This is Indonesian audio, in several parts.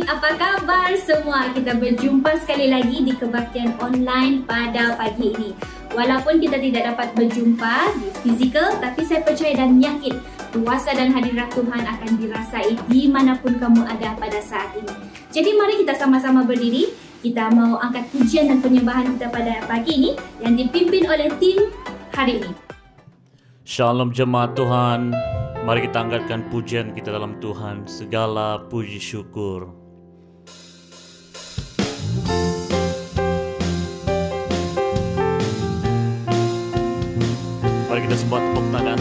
apa kabar semua? Kita berjumpa sekali lagi di kebaktian online pada pagi ini. Walaupun kita tidak dapat berjumpa di fizikal, tapi saya percaya dan yakin kuasa dan hadirat Tuhan akan dirasai dimanapun kamu ada pada saat ini. Jadi mari kita sama-sama berdiri. Kita mau angkat pujian dan penyembahan kita pada pagi ini yang dipimpin oleh tim hari ini. Shalom jemaat Tuhan. Mari kita angkatkan pujian kita dalam Tuhan. Segala puji syukur. Mari kita sembah tepuk tangan.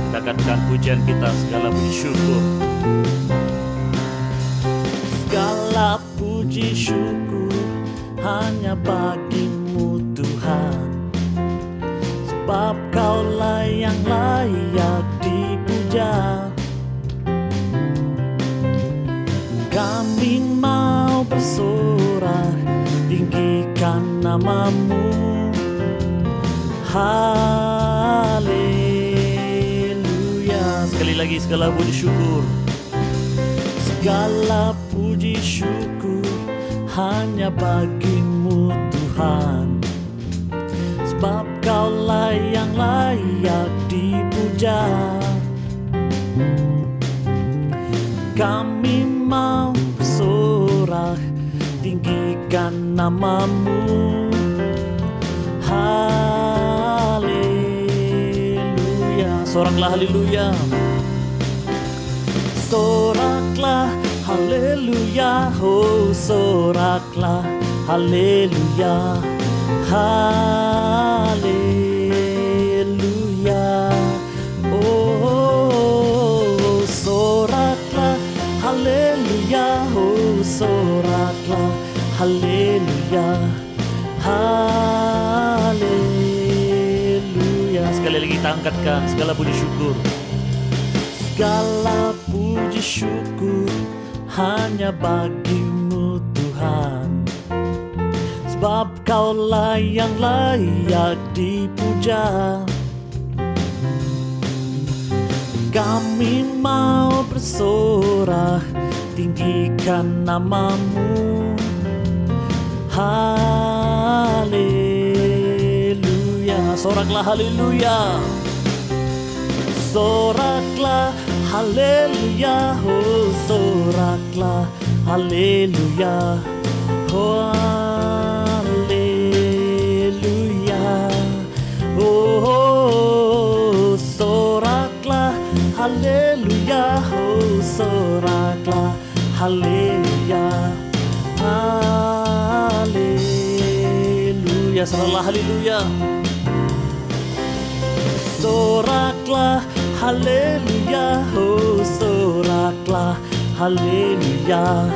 Kita angkatkan pujian kita. Segala puji syukur. Segala puji syukur hanya bagimu Tuhan. Sebab kaulah yang layak dipuja. Kami mau bersorak, tinggikan namamu. Haleluya. Sekali lagi segala puji syukur. Segala puji syukur hanya bagimu Tuhan. Sebab kaulah yang layak dipuja. Kami mau bersorak, tinggikan namamu. Haleluya. Soraklah haleluya. Soraklah haleluya. Oh soraklah haleluya. Haleluya. Oh soraklah haleluya. Oh soraklah haleluya. Haleluya. Sekali lagi kita angkatkan segala puji syukur. Segala puji syukur hanya bagimu Tuhan. Sebab kaulah yang layak dipuja. Kami mau bersorak, tinggikan namamu. Haleluya. Soraklah haleluya. Soraklah haleluya. Oh soraklah haleluya. Oh haleluya. Oh soraklah haleluya. Oh soraklah haleluya. Haleluya. Soraklah haleluya. Soraklah haleluya. Oh soraklah haleluya.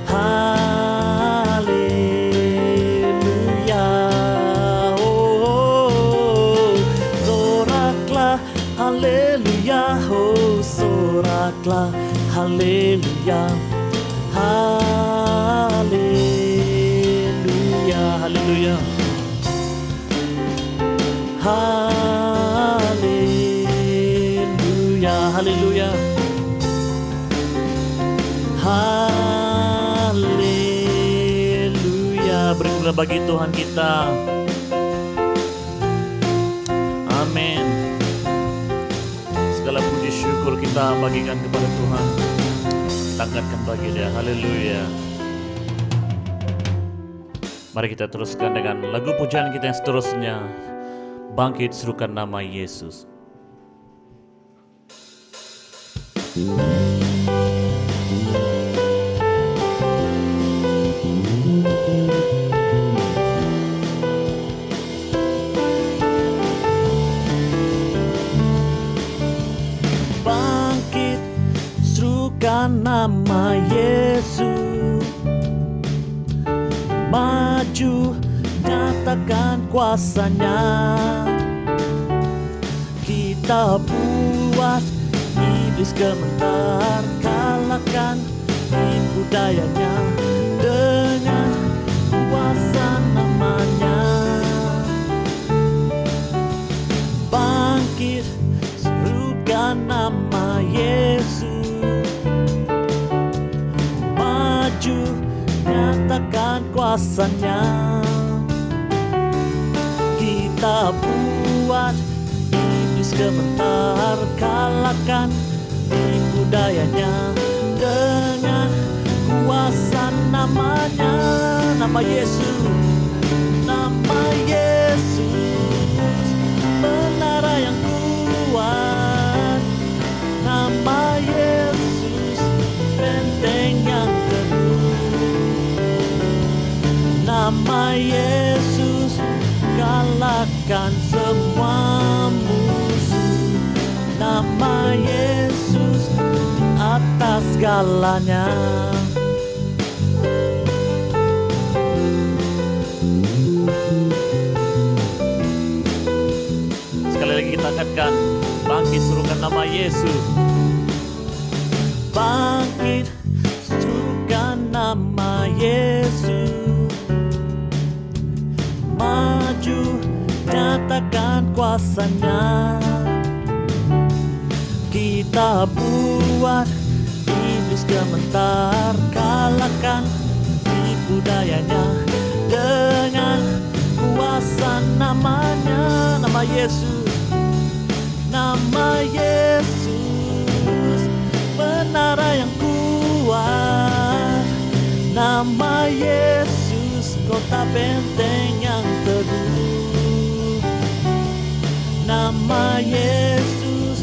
Haleluya. Oh soraklah haleluya. Oh soraklah haleluya. Haleluya. Haleluya. Haleluya. Haleluya. Haleluya. Berilah bagi Tuhan kita. Amin. Segala puji syukur kita bagikan kepada Tuhan. Kita angkatkan bagi Dia. Haleluya. Mari kita teruskan dengan lagu pujian kita yang seterusnya. Bangkit serukan nama Yesus. Bangkit serukan nama Yesus. Maju nyatakan kuasanya. Kita buat iblis gemetar, kalahkan tipu dayanya dengan kuasa namanya. Bangkit serukan nama Yesus. kuasanya. Kita buat iblis gemetar, kalahkan tipu dayanya dengan kuasa namanya. Nama Yesus, nama Yesus, menara yang kuat. Nama Yesus, benteng yang teguh. Nama Yesus, kalahkan semua musuh. Nama Yesus di atas segalanya. Sekali lagi kita angkatkan, bangkit serukan nama Yesus. Bangkit serukan nama Yesus. Maju nyatakan kuasanya. Kita buat iblis gemetar, kalahkan tipu dayanya dengan kuasa namanya. Nama Yesus, nama Yesus, menara yang kuat. Nama Yesus, kota benteng yang teguh. Nama Yesus,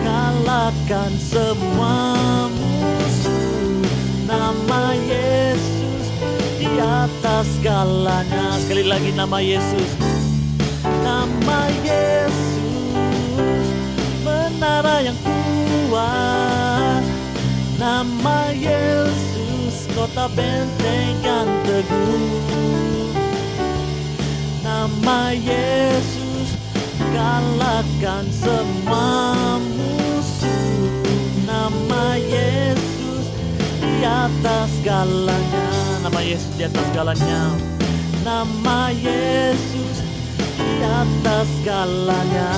kalahkan semua musuh. Nama Yesus di atas segalanya. Sekali lagi nama Yesus, nama Yesus, menara yang kuat. Nama Yesus, kota benteng yang teguh. Nama Yesus, kalahkan semua musuh. Nama Yesus di atas segalanya. Nama Yesus di atas segalanya. Nama Yesus di atas segalanya.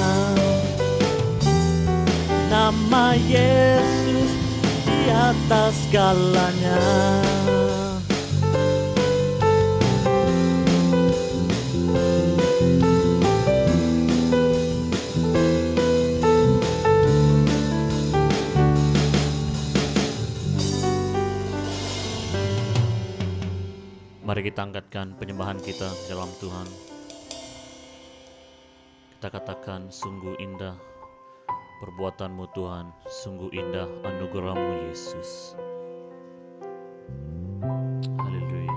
Nama Yesus di atas segalanya. Mari kita angkatkan penyembahan kita dalam Tuhan. Kita katakan, sungguh indah perbuatanmu Tuhan, sungguh indah anugerahmu Yesus. Haleluya.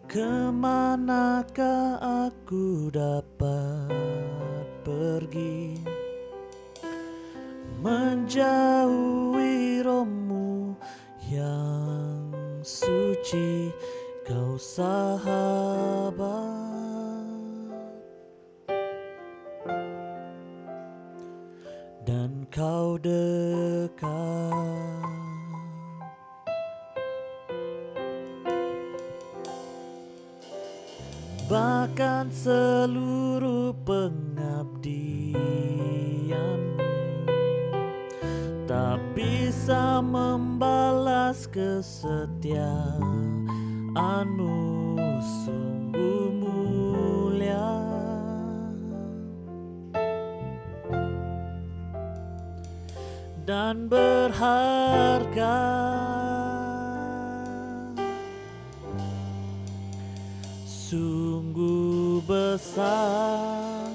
Kemanakah aku dapat pergi, menjauhi rohmu yang suci, kau sahabat, dan kau dekat. Bahkan seluruh pengabdianmu tak bisa membalas kesetiaanmu, sungguh mulia. Dan berharga, sungguh besar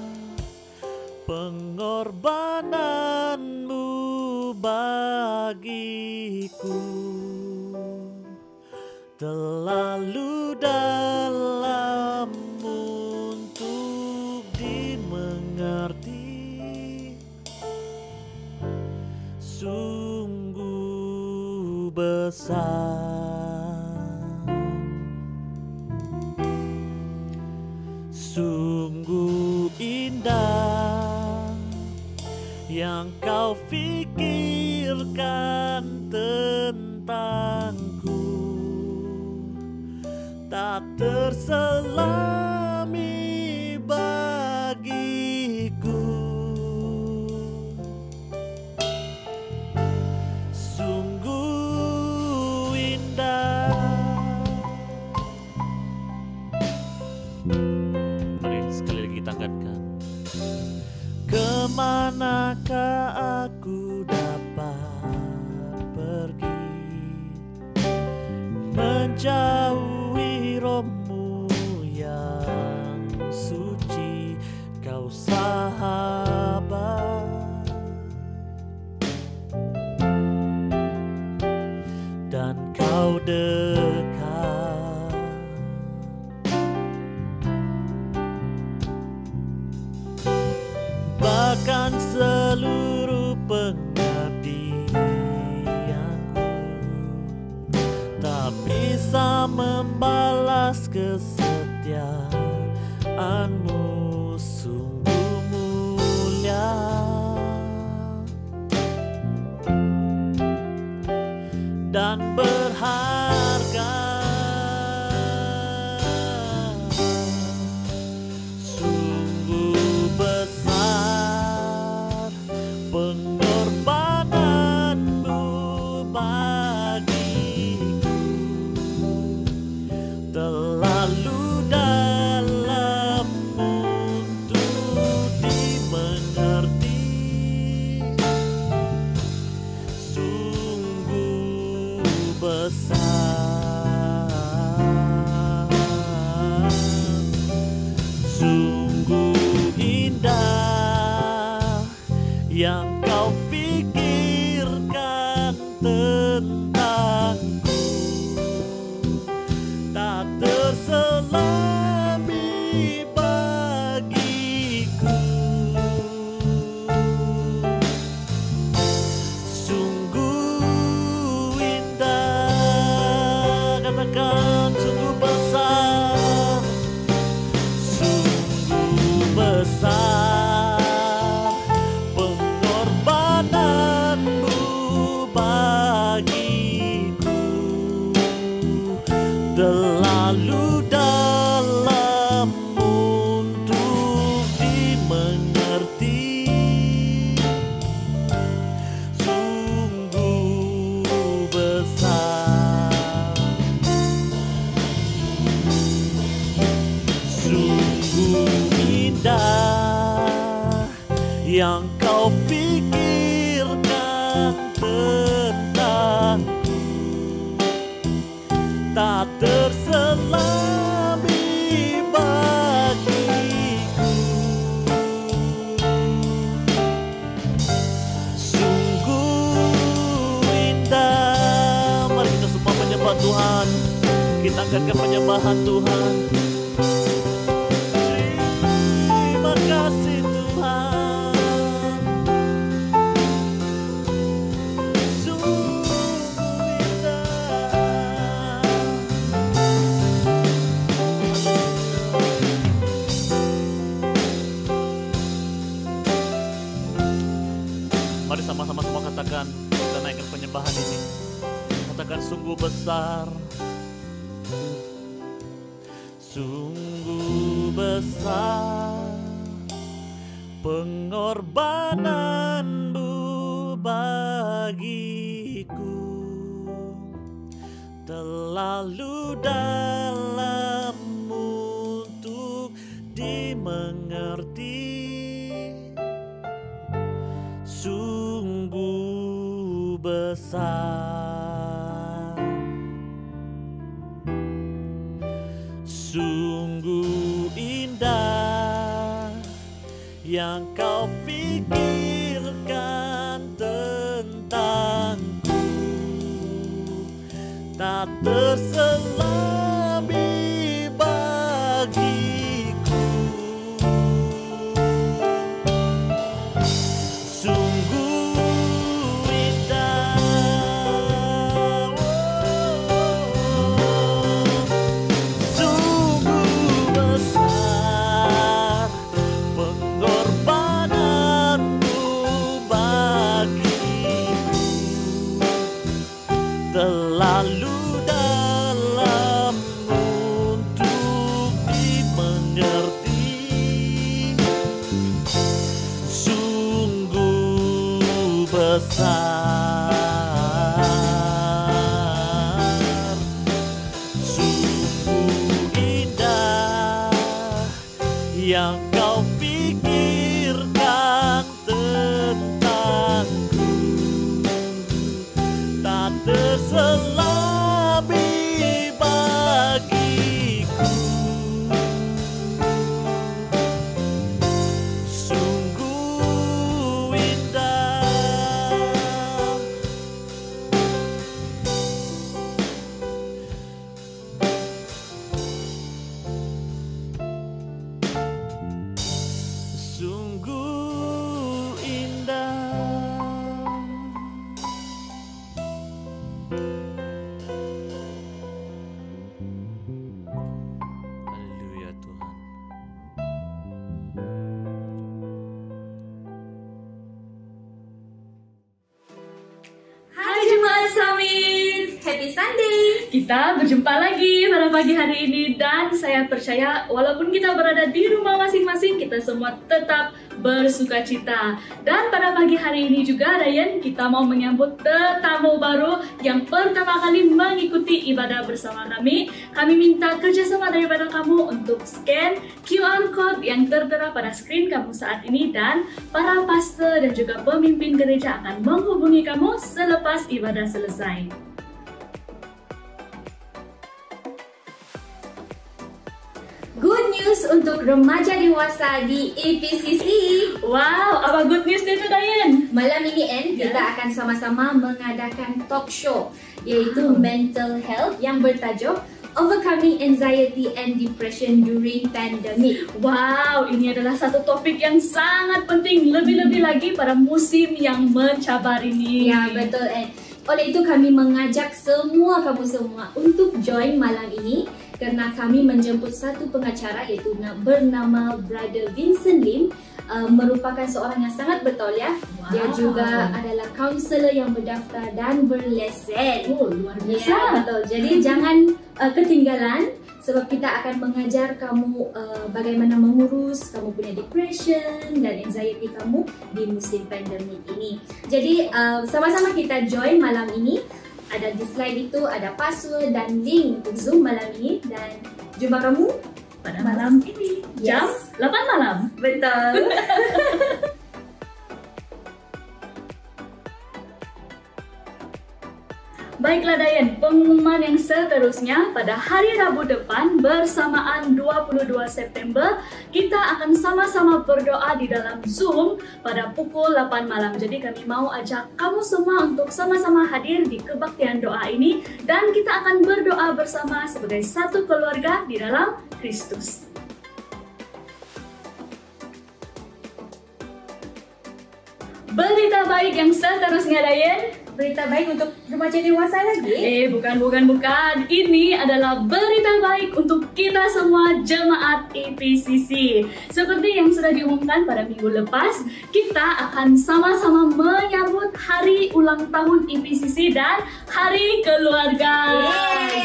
pengorbananmu bagiku, terlalu dalam untuk dimengerti, sungguh besar, sungguh indah yang kau pikirkan tentangku, tak terselami bagiku. manakah aku dapat pergi menjauhi rohmu yang suci, kau sahabat, dan kau dekat. Bahkan seluruh pengabdianku tak bisa membalas kesetiaanmu, sungguh mulia dan berharga. Sungguh besar pengorbananmu bagiku, terlalu dalam untuk dimengerti. Sungguh besar, sungguh indah yang kau pikirkan tentangku, tak terselami bagiku. Sungguh indah, katakan sungguh besar, sungguh besar pengorbananmu bagiku, terlalu dalam untuk dimengerti. Sungguh besar, sungguh indah yang kau pikirkan tentangku, tak terselami bagiku. Sungguh indah. Mari kita semua menyembah Tuhan, kita angkatkan penyembahan Tuhan. Terima kasih Tuhan, sungguh indah. Mari sama-sama semua katakan, kita naikkan penyembahan ini. Katakan sungguh besar, sungguh besar pengorbananmu bagiku, terlalu dalam untuk dimengerti. Sungguh besar, sungguh indah yang kau pikirkan tentangku, tak terselami bagiku. Sungguh indah, sungguh besar pengorbananmu bagiku, terlalu dalam untuk dimengerti. Sungguh besar, sungguh indah yang kau pikirkan Kita berjumpa lagi pada pagi hari ini dan saya percaya walaupun kita berada di rumah masing-masing, kita semua tetap bersuka cita. Dan pada pagi hari ini juga Ryan, kita mau menyambut tetamu baru yang pertama kali mengikuti ibadah bersama kami. Kami minta kerjasama daripada kamu untuk scan QR Code yang tertera pada screen kamu saat ini, dan para pastor dan juga pemimpin gereja akan menghubungi kamu selepas ibadah selesai. Good news untuk remaja dewasa di EPCC. Wow, apa good news itu Dayan? Malam ini kita akan sama-sama mengadakan talk show yaitu mental health yang bertajuk Overcoming Anxiety and Depression During Pandemic. Wow, ini adalah satu topik yang sangat penting, lebih-lebih lagi pada musim yang mencabar ini. Ya, betul. Oleh itu kami mengajak kamu semua untuk join malam ini karena kami menjemput satu pengacara yaitu bernama Brother Vincent Lim. Merupakan seorang yang sangat bertauliah. Wow. Dia juga adalah kaunselor yang berdaftar dan berlesen. Oh, luar biasa. Ya, betul. Jadi jangan ketinggalan sebab kita akan mengajar kamu bagaimana mengurus kamu punya depression dan anxiety kamu di musim pandemik ini. Jadi sama-sama kita join malam ini. Ada di slide itu ada password dan link untuk Zoom malam ini, dan jumpa kamu pada malam ini jam 8 malam. Betul. Baiklah Dayan, pengumuman yang seterusnya pada hari Rabu depan bersamaan 22 September kita akan sama-sama berdoa di dalam Zoom pada pukul 8 malam. Jadi kami mau ajak kamu semua untuk sama-sama hadir di kebaktian doa ini dan kita akan berdoa bersama sebagai satu keluarga di dalam Kristus. Berita baik yang seterusnya Dayan. Berita baik untuk remaja dewasa lagi? Bukan. Ini adalah berita baik untuk kita semua jemaat EPCC. Seperti yang sudah diumumkan pada minggu lepas, kita akan sama-sama menyambut hari ulang tahun EPCC dan hari keluarga.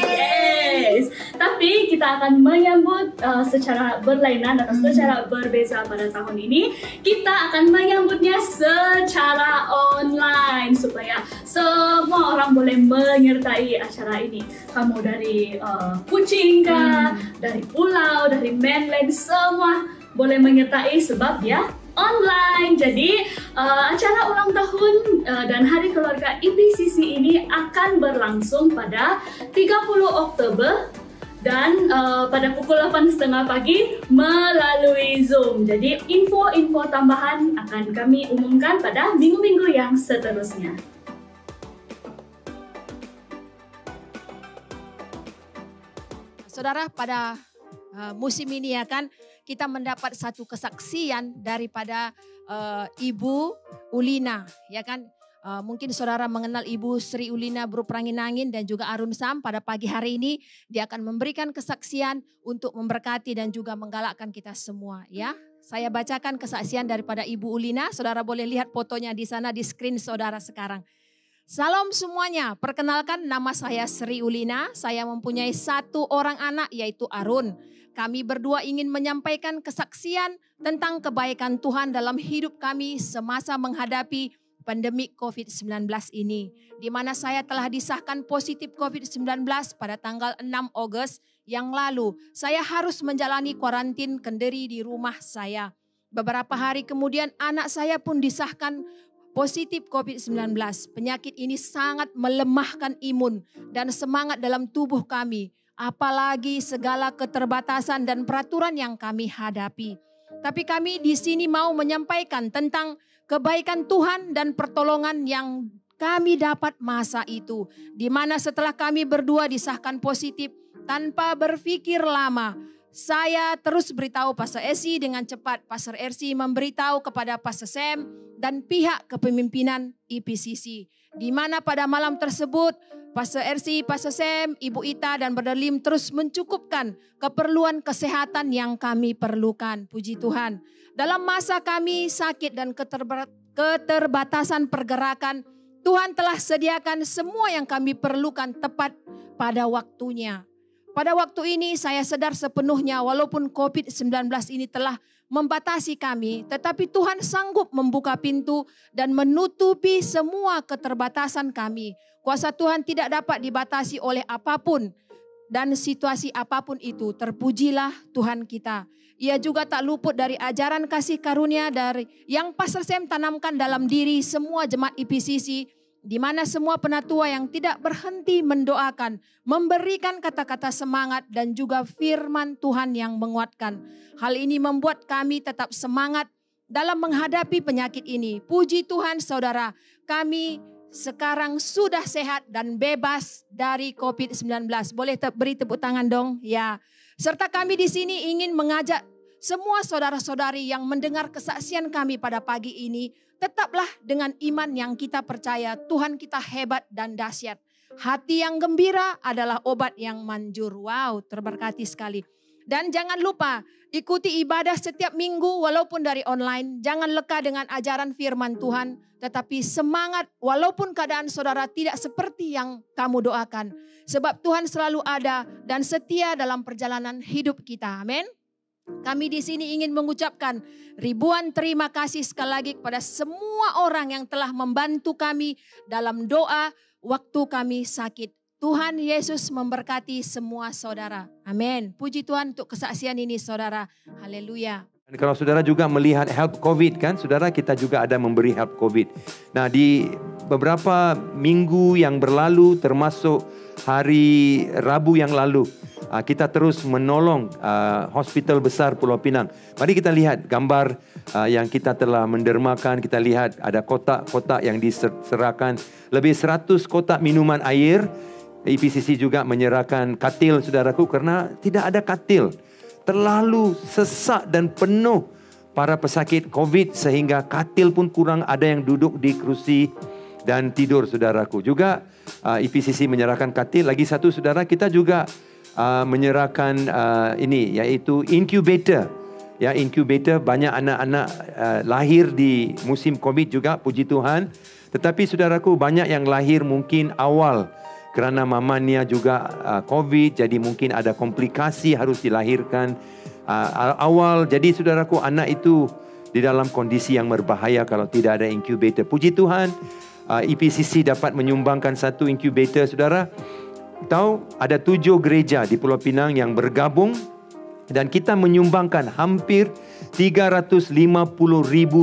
Yes. Tapi kita akan menyambut secara berlainan atau secara berbeza pada tahun ini. Kita akan menyambutnya secara online supaya semua orang boleh menyertai acara ini. Kamu dari Kuching kah, dari pulau, dari mainland, semua boleh menyertai sebab ya online. Jadi acara ulang tahun dan hari keluarga EPCC ini akan berlangsung pada 30 Oktober dan pada pukul 8.30 pagi melalui Zoom. Jadi info-info tambahan akan kami umumkan pada minggu-minggu yang seterusnya. Saudara, pada musim ini ya kan kita mendapat satu kesaksian daripada Ibu Ulina, ya kan. Mungkin saudara mengenal Ibu Sri Ulina Brupranginangin dan juga Arun Sam. Pada pagi hari ini dia akan memberikan kesaksian untuk memberkati dan juga menggalakkan kita semua ya. Saya bacakan kesaksian daripada Ibu Ulina. Saudara boleh lihat fotonya di sana di screen saudara sekarang. Salam semuanya, perkenalkan nama saya Sri Ulina. Saya mempunyai satu orang anak yaitu Arun. Kami berdua ingin menyampaikan kesaksian tentang kebaikan Tuhan dalam hidup kami semasa menghadapi pandemi COVID-19 ini. Di mana saya telah disahkan positif COVID-19 pada tanggal 6 Ogos yang lalu. Saya harus menjalani kuarantin kendiri di rumah saya. Beberapa hari kemudian anak saya pun disahkan positif COVID-19. Penyakit ini sangat melemahkan imun dan semangat dalam tubuh kami. Apalagi segala keterbatasan dan peraturan yang kami hadapi. Tapi kami di sini mau menyampaikan tentang kebaikan Tuhan dan pertolongan yang kami dapat masa itu. Di mana setelah kami berdua disahkan positif tanpa berpikir lama. Saya terus beritahu Pastor Ersi dengan cepat. Pastor Ersi memberitahu kepada Pastor Sam dan pihak kepemimpinan EPCC. Di mana pada malam tersebut Pastor Ersi, Pastor Sam, Ibu Ita dan Brother Lim terus mencukupkan keperluan kesehatan yang kami perlukan. Puji Tuhan. Dalam masa kami sakit dan keterbatasan pergerakan, Tuhan telah sediakan semua yang kami perlukan tepat pada waktunya. Pada waktu ini saya sadar sepenuhnya walaupun COVID-19 ini telah membatasi kami, tetapi Tuhan sanggup membuka pintu dan menutupi semua keterbatasan kami. Kuasa Tuhan tidak dapat dibatasi oleh apapun dan situasi apapun itu. Terpujilah Tuhan kita. Ia juga tak luput dari ajaran kasih karunia dari yang Pastor Sam tanamkan dalam diri semua jemaat IPCC, di mana semua penatua yang tidak berhenti mendoakan, memberikan kata-kata semangat dan juga firman Tuhan yang menguatkan. Hal ini membuat kami tetap semangat dalam menghadapi penyakit ini. Puji Tuhan saudara, kami sekarang sudah sehat dan bebas dari COVID-19. Boleh beri tepuk tangan dong? Ya. Serta kami di sini ingin mengajak semua saudara-saudari yang mendengar kesaksian kami pada pagi ini, tetaplah dengan iman yang kita percaya Tuhan kita hebat dan dahsyat. Hati yang gembira adalah obat yang manjur. Wow, terberkati sekali. Dan jangan lupa ikuti ibadah setiap minggu walaupun dari online. Jangan leka dengan ajaran firman Tuhan, tetapi semangat walaupun keadaan saudara tidak seperti yang kamu doakan. Sebab Tuhan selalu ada dan setia dalam perjalanan hidup kita. Amin. Kami di sini ingin mengucapkan ribuan terima kasih sekali lagi kepada semua orang yang telah membantu kami dalam doa waktu kami sakit. Tuhan Yesus memberkati semua saudara. Amin. Puji Tuhan untuk kesaksian ini saudara. Haleluya. Kalau saudara juga melihat help COVID kan, saudara kita juga ada memberi help COVID. Nah di beberapa minggu yang berlalu termasuk hari Rabu yang lalu, kita terus menolong hospital besar Pulau Pinang. Mari kita lihat gambar yang kita telah mendermakan. Kita lihat ada kotak-kotak yang diserahkan. Lebih 100 kotak minuman air. IPCC juga menyerahkan katil saudaraku karena tidak ada katil. Terlalu sesak dan penuh para pesakit COVID sehingga katil pun kurang, ada yang duduk di kerusi dan tidur saudaraku. Juga IPCC menyerahkan katil. Lagi satu saudara, kita juga menyerahkan ini yaitu incubator. Ya, incubator, banyak anak-anak lahir di musim COVID juga, puji Tuhan. Tetapi saudaraku, banyak yang lahir mungkin awal kerana mamanya juga COVID, jadi mungkin ada komplikasi harus dilahirkan awal. Jadi saudaraku, anak itu di dalam kondisi yang berbahaya kalau tidak ada incubator. Puji Tuhan, IPCC dapat menyumbangkan satu incubator. Saudara tahu ada 7 gereja di Pulau Pinang yang bergabung dan kita menyumbangkan hampir RM350,000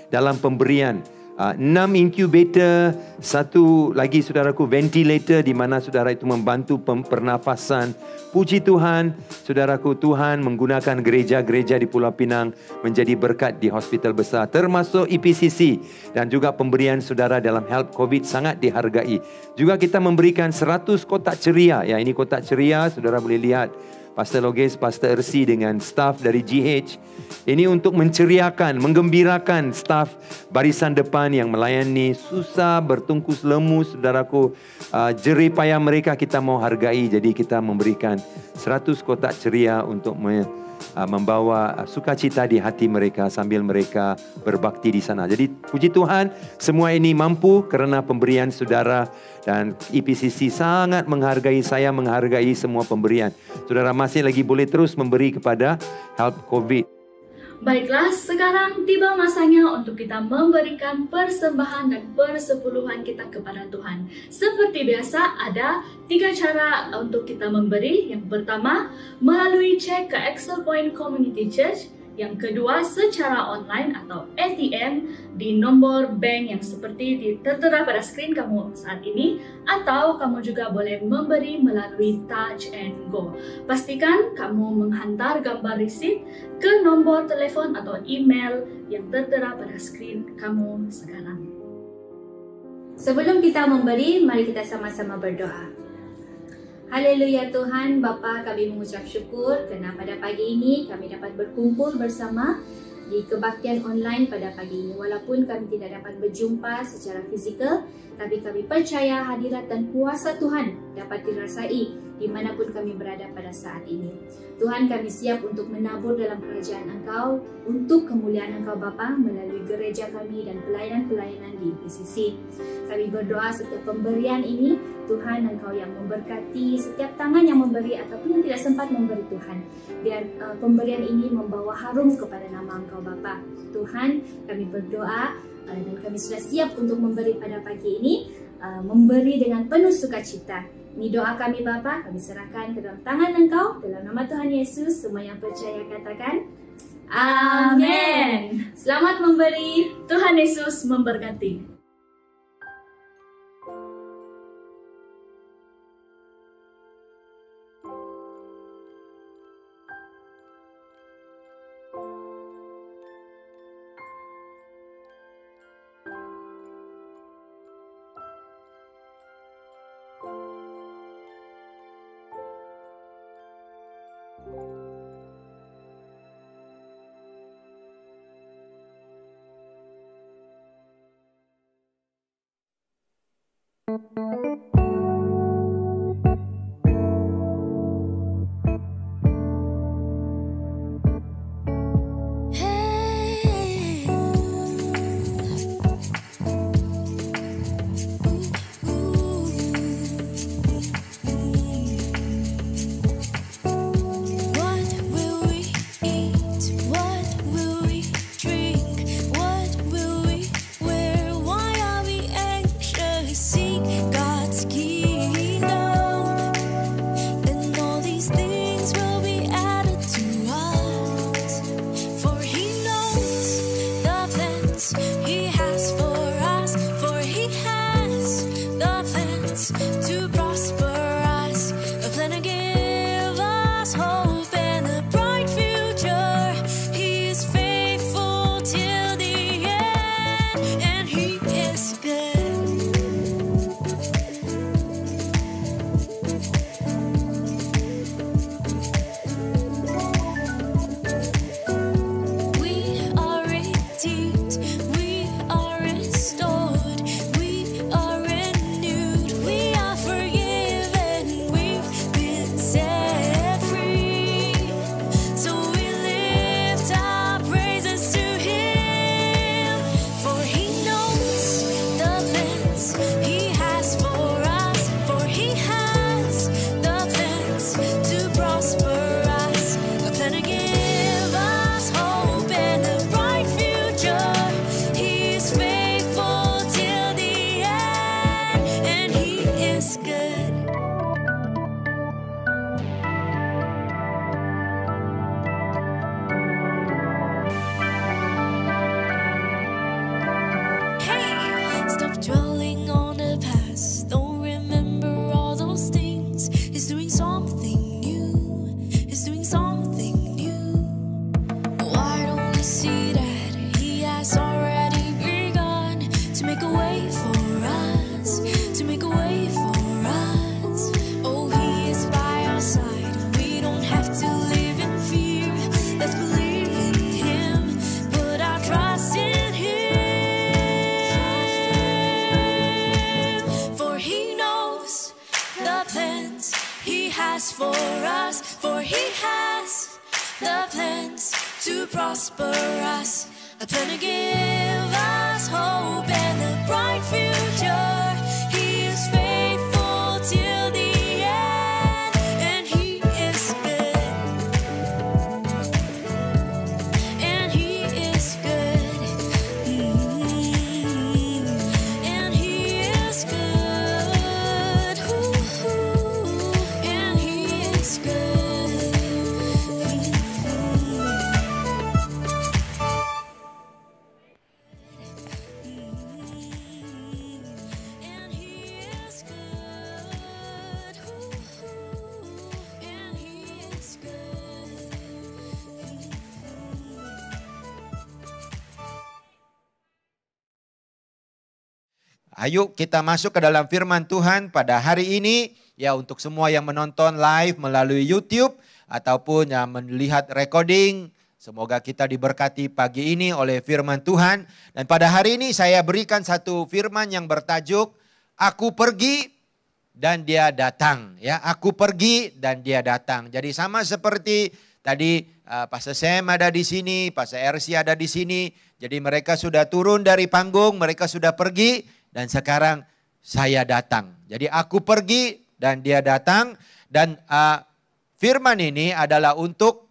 dalam pemberian. 6 incubator, satu lagi saudaraku ventilator di mana saudara itu membantu pernafasan. Puji Tuhan, saudaraku, Tuhan menggunakan gereja-gereja di Pulau Pinang menjadi berkat di hospital besar termasuk IPCC, dan juga pemberian saudara dalam help COVID sangat dihargai. Juga kita memberikan 100 kotak ceria. Ya, ini kotak ceria, saudara boleh lihat. Pastor Loges, Pastor Ersi dengan staf dari GH. Ini untuk menceriakan, menggembirakan staf barisan depan yang melayani susah, bertungkus lemus, saudaraku. Jerih payah mereka kita mau hargai. Jadi kita memberikan 100 kotak ceria untuk membawa sukacita di hati mereka sambil mereka berbakti di sana. Jadi puji Tuhan, semua ini mampu kerana pemberian saudara, dan IPCC sangat menghargai, saya menghargai semua pemberian. Saudara masih lagi boleh terus memberi kepada help COVID. Baiklah, sekarang tiba masanya untuk kita memberikan persembahan dan persepuluhan kita kepada Tuhan. Seperti biasa, ada 3 cara untuk kita memberi. Yang pertama, melalui cek ke Excel Point Community Church. Yang kedua, secara online atau ATM di nombor bank yang seperti tertera pada skrin kamu saat ini, atau kamu juga boleh memberi melalui Touch and Go. Pastikan kamu menghantar gambar resit ke nombor telefon atau email yang tertera pada skrin kamu sekarang. Sebelum kita memberi, mari kita sama-sama berdoa. Haleluya Tuhan, Bapa, kami mengucap syukur kerana pada pagi ini kami dapat berkumpul bersama di kebaktian online pada pagi ini. Walaupun kami tidak dapat berjumpa secara fizikal, tapi kami percaya hadirat dan kuasa Tuhan dapat dirasai dimanapun kami berada pada saat ini. Tuhan, kami siap untuk menabur dalam kerajaan Engkau untuk kemuliaan Engkau Bapa melalui gereja kami dan pelayanan-pelayanan di PCC. Kami berdoa setiap pemberian ini, Tuhan Engkau yang memberkati setiap tangan yang memberi ataupun yang tidak sempat memberi Tuhan. Biar pemberian ini membawa harum kepada nama Engkau Bapa. Tuhan, kami berdoa dan kami sudah siap untuk memberi pada pagi ini, memberi dengan penuh sukacita. Ini doa kami Bapa, kami serahkan ke dalam tangan Engkau, dalam nama Tuhan Yesus. Semua yang percaya katakan, Amin. Selamat memberi, Tuhan Yesus memberkati. Ayo kita masuk ke dalam firman Tuhan pada hari ini. Ya, untuk semua yang menonton live melalui YouTube ataupun yang melihat recording, semoga kita diberkati pagi ini oleh firman Tuhan. Dan pada hari ini saya berikan satu firman yang bertajuk, Aku pergi dan dia datang. Ya, aku pergi dan dia datang. Jadi sama seperti tadi Pastor Sam ada di sini, Pastor RC ada di sini. Jadi mereka sudah turun dari panggung, mereka sudah pergi dan sekarang saya datang. Jadi aku pergi dan dia datang. Dan firman ini adalah untuk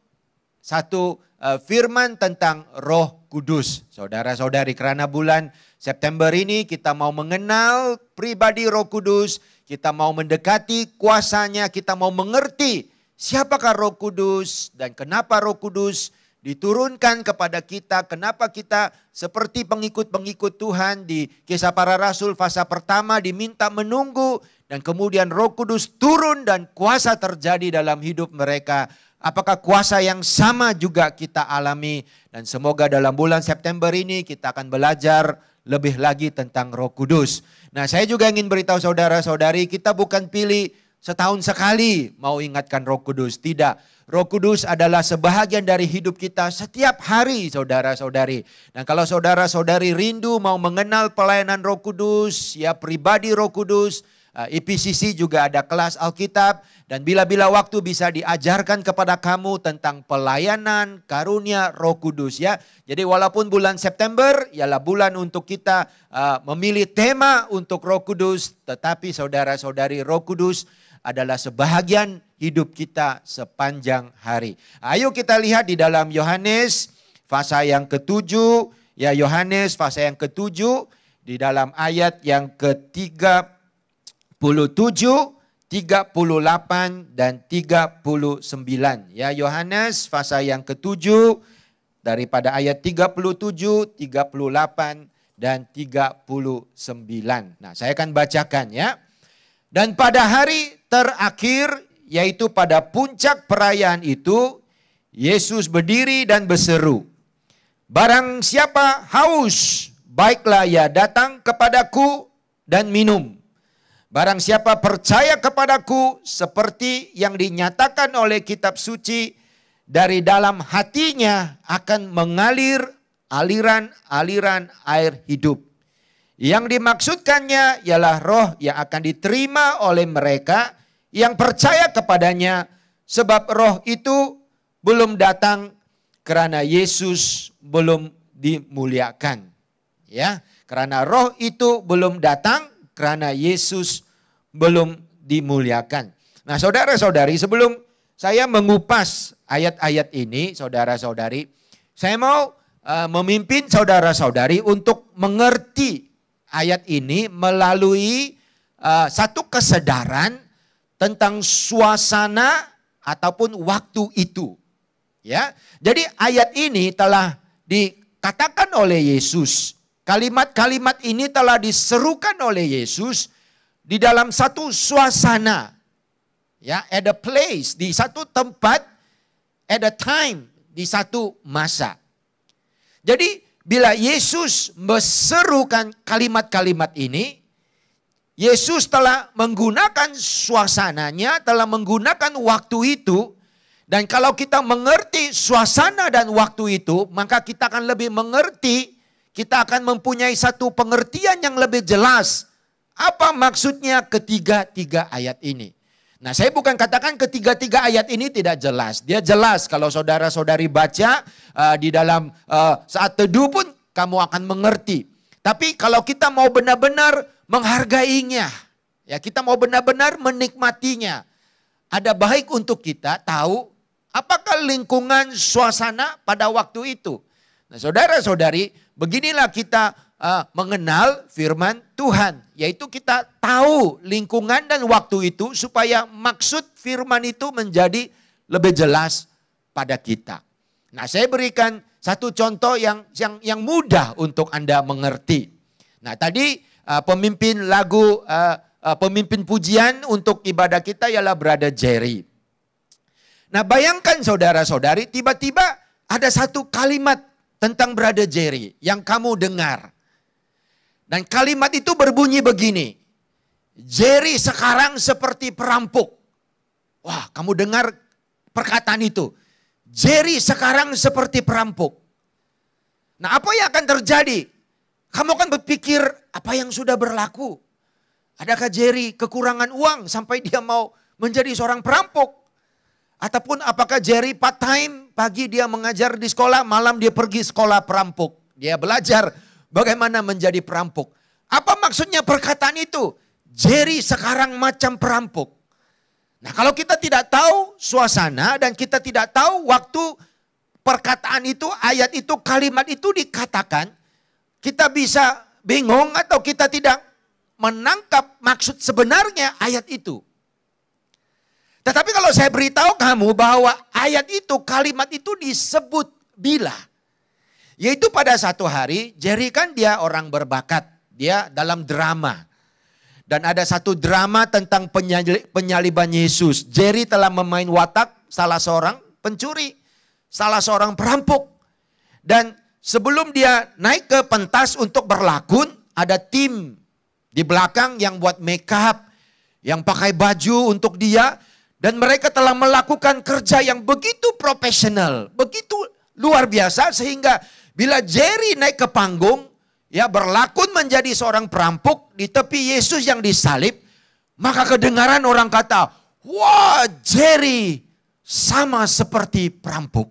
satu firman tentang Roh Kudus. Saudara-saudari, karena bulan September ini kita mau mengenal pribadi Roh Kudus, kita mau mendekati kuasanya, kita mau mengerti siapakah Roh Kudus dan kenapa Roh Kudus diturunkan kepada kita, kenapa kita seperti pengikut-pengikut Tuhan di Kisah Para Rasul fase pertama diminta menunggu dan kemudian Roh Kudus turun dan kuasa terjadi dalam hidup mereka. Apakah kuasa yang sama juga kita alami? Dan semoga dalam bulan September ini kita akan belajar lebih lagi tentang Roh Kudus. Nah, saya juga ingin beritahu saudara-saudari, kita bukan pilih setahun sekali mau ingatkan Roh Kudus. Tidak. Roh Kudus adalah sebahagian dari hidup kita setiap hari, saudara-saudari. Dan kalau saudara-saudari rindu mau mengenal pelayanan Roh Kudus, ya pribadi Roh Kudus, EPCC juga ada kelas Alkitab. Dan bila-bila waktu bisa diajarkan kepada kamu tentang pelayanan karunia Roh Kudus ya. Jadi walaupun bulan September ialah bulan untuk kita memilih tema untuk Roh Kudus. Tetapi saudara-saudari, Roh Kudus adalah sebahagian hidup kita sepanjang hari. Ayo kita lihat di dalam Yohanes pasal yang ke-7. Ya, Yohanes pasal yang ke-7 di dalam ayat yang ke-37, 38 dan 39. Ya, Yohanes pasal yang ke-7 daripada ayat 37, 38 dan 39. Nah, saya akan bacakan ya. Dan pada hari terakhir, yaitu pada puncak perayaan itu, Yesus berdiri dan berseru, "Barang siapa haus, baiklah ia datang kepadaku dan minum. Barang siapa percaya kepadaku, seperti yang dinyatakan oleh kitab suci, dari dalam hatinya akan mengalir aliran-aliran air hidup." Yang dimaksudkannya ialah roh yang akan diterima oleh mereka yang percaya kepadanya, sebab roh itu belum datang karena Yesus belum dimuliakan. Ya, karena roh itu belum datang karena Yesus belum dimuliakan. Nah, saudara-saudari, sebelum saya mengupas ayat-ayat ini, saudara-saudari, saya mau memimpin saudara-saudari untuk mengerti ayat ini melalui satu kesadaran tentang suasana ataupun waktu itu. Ya, jadi ayat ini telah dikatakan oleh Yesus. Kalimat-kalimat ini telah diserukan oleh Yesus di dalam satu suasana. Ya, at a place, di satu tempat, at a time, di satu masa. Jadi bila Yesus menserukan kalimat-kalimat ini, Yesus telah menggunakan suasananya, telah menggunakan waktu itu. Dan kalau kita mengerti suasana dan waktu itu, maka kita akan lebih mengerti, kita akan mempunyai satu pengertian yang lebih jelas. Apa maksudnya ketiga-tiga ayat ini? Nah, saya bukan katakan ketiga-tiga ayat ini tidak jelas. Dia jelas kalau saudara-saudari baca di dalam saat teduh pun kamu akan mengerti. Tapi kalau kita mau benar-benar menghargainya, ya kita mau benar-benar menikmatinya, ada baik untuk kita tahu apakah lingkungan suasana pada waktu itu. Nah, saudara-saudari, beginilah kita mengenal firman Tuhan. Yaitu kita tahu lingkungan dan waktu itu supaya maksud firman itu menjadi lebih jelas pada kita. Nah, saya berikan satu contoh yang mudah untuk Anda mengerti. Nah, tadi pemimpin lagu, pemimpin pujian untuk ibadah kita ialah Brother Jerry. Nah, bayangkan saudara-saudari, tiba-tiba ada satu kalimat tentang Brother Jerry yang kamu dengar. Dan kalimat itu berbunyi begini, Jerry sekarang seperti perampok. Wah, kamu dengar perkataan itu. Jerry sekarang seperti perampok. Nah, apa yang akan terjadi? Kamu akan berpikir apa yang sudah berlaku. Adakah Jerry kekurangan uang sampai dia mau menjadi seorang perampok? Ataupun apakah Jerry part time, pagi dia mengajar di sekolah, malam dia pergi sekolah perampok. Dia belajar bagaimana menjadi perampok. Apa maksudnya perkataan itu? Jerry sekarang macam perampok. Nah, kalau kita tidak tahu suasana dan kita tidak tahu waktu perkataan itu, ayat itu, kalimat itu dikatakan, kita bisa bingung atau kita tidak menangkap maksud sebenarnya ayat itu. Tetapi kalau saya beritahu kamu bahwa ayat itu, kalimat itu disebut bila. Yaitu pada satu hari, Jerry kan dia orang berbakat. Dia dalam drama. Dan ada satu drama tentang penyaliban Yesus. Jerry telah memain watak salah seorang pencuri. Salah seorang perampok. Dan sebelum dia naik ke pentas untuk berlakon, ada tim di belakang yang buat make up, yang pakai baju untuk dia. Dan mereka telah melakukan kerja yang begitu profesional, begitu luar biasa sehingga bila Jerry naik ke panggung, ya berlakon menjadi seorang perampok di tepi Yesus yang disalib, maka kedengaran orang kata, wah Jerry sama seperti perampok.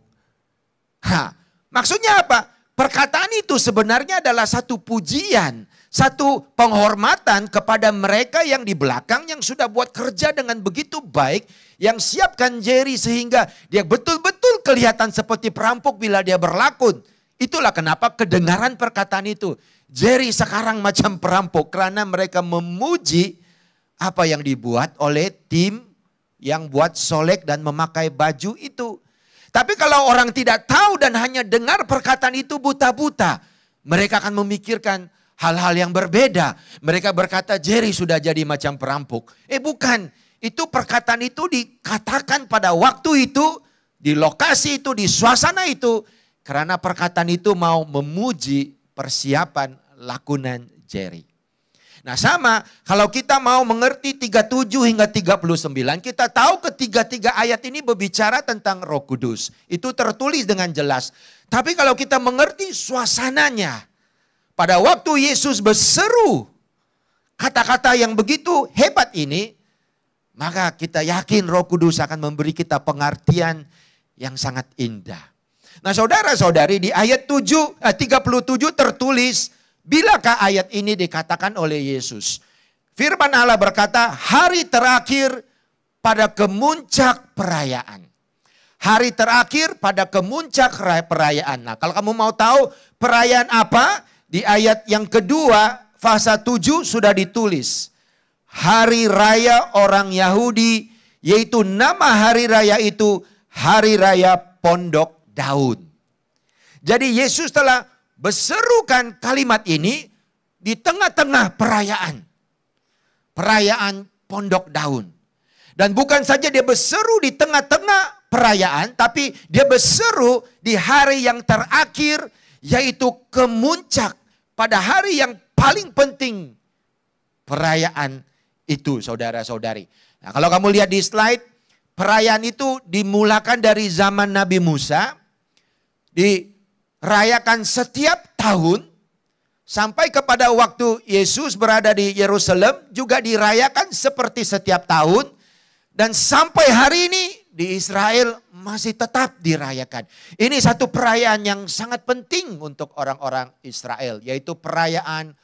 Maksudnya apa? Perkataan itu sebenarnya adalah satu pujian, satu penghormatan kepada mereka yang di belakang yang sudah buat kerja dengan begitu baik, yang siapkan Jerry sehingga dia betul-betul kelihatan seperti perampok bila dia berlakon. Itulah kenapa kedengaran perkataan itu. Jerry sekarang macam perampok karena mereka memuji apa yang dibuat oleh tim yang buat solek dan memakai baju itu. Tapi kalau orang tidak tahu dan hanya dengar perkataan itu buta-buta, mereka akan memikirkan hal-hal yang berbeda. Mereka berkata Jerry sudah jadi macam perampok. Bukan, itu perkataan itu dikatakan pada waktu itu, di lokasi itu, di suasana itu. Karena perkataan itu mau memuji persiapan lakonan Jerry. Nah sama, kalau kita mau mengerti 37 hingga 39, kita tahu ketiga-tiga ayat ini berbicara tentang Roh Kudus. Itu tertulis dengan jelas. Tapi kalau kita mengerti suasananya, pada waktu Yesus berseru kata-kata yang begitu hebat ini, maka kita yakin Roh Kudus akan memberi kita pengertian yang sangat indah. Nah saudara-saudari, di ayat 37 tertulis, bilakah ayat ini dikatakan oleh Yesus? Firman Allah berkata, hari terakhir pada kemuncak perayaan. Hari terakhir pada kemuncak perayaan. Nah, kalau kamu mau tahu perayaan apa? Di ayat yang kedua, fase 7 sudah ditulis. Hari raya orang Yahudi, yaitu nama hari raya itu, Hari Raya Pondok Daun. Jadi Yesus telah berserukan kalimat ini di tengah-tengah perayaan. Perayaan Pondok Daun. Dan bukan saja dia berseru di tengah-tengah perayaan, tapi dia berseru di hari yang terakhir, yaitu kemuncak. Pada hari yang paling penting perayaan itu, saudara-saudari. Nah, kalau kamu lihat di slide, perayaan itu dimulakan dari zaman Nabi Musa, dirayakan setiap tahun, sampai kepada waktu Yesus berada di Yerusalem, juga dirayakan seperti setiap tahun, dan sampai hari ini di Israel masih tetap dirayakan. Ini satu perayaan yang sangat penting untuk orang-orang Israel, yaitu perayaan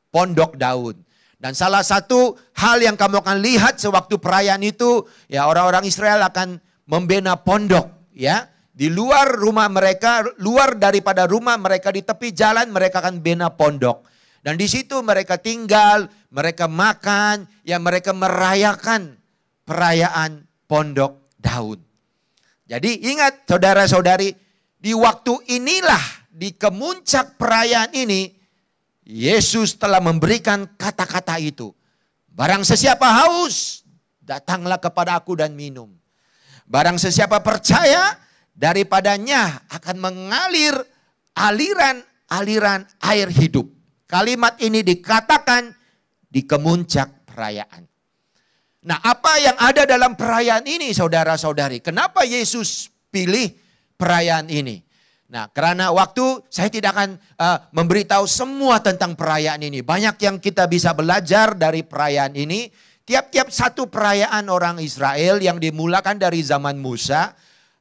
Pondok Daun. Dan salah satu hal yang kamu akan lihat sewaktu perayaan itu, ya orang-orang Israel akan membina pondok, ya. Di luar rumah mereka, luar daripada rumah mereka, di tepi jalan mereka akan bina pondok. Dan di situ mereka tinggal, mereka makan, ya mereka merayakan perayaan Pondok Daun. Jadi ingat saudara-saudari, di waktu inilah, di kemuncak perayaan ini, Yesus telah memberikan kata-kata itu. Barang sesiapa haus, datanglah kepada aku dan minum. Barang sesiapa percaya, daripadanya akan mengalir aliran-aliran air hidup. Kalimat ini dikatakan di kemuncak perayaan. Nah, apa yang ada dalam perayaan ini, saudara-saudari? Kenapa Yesus pilih perayaan ini? Nah, karena waktu saya tidak akan memberitahu semua tentang perayaan ini. Banyak yang kita bisa belajar dari perayaan ini. Tiap-tiap satu perayaan orang Israel yang dimulakan dari zaman Musa,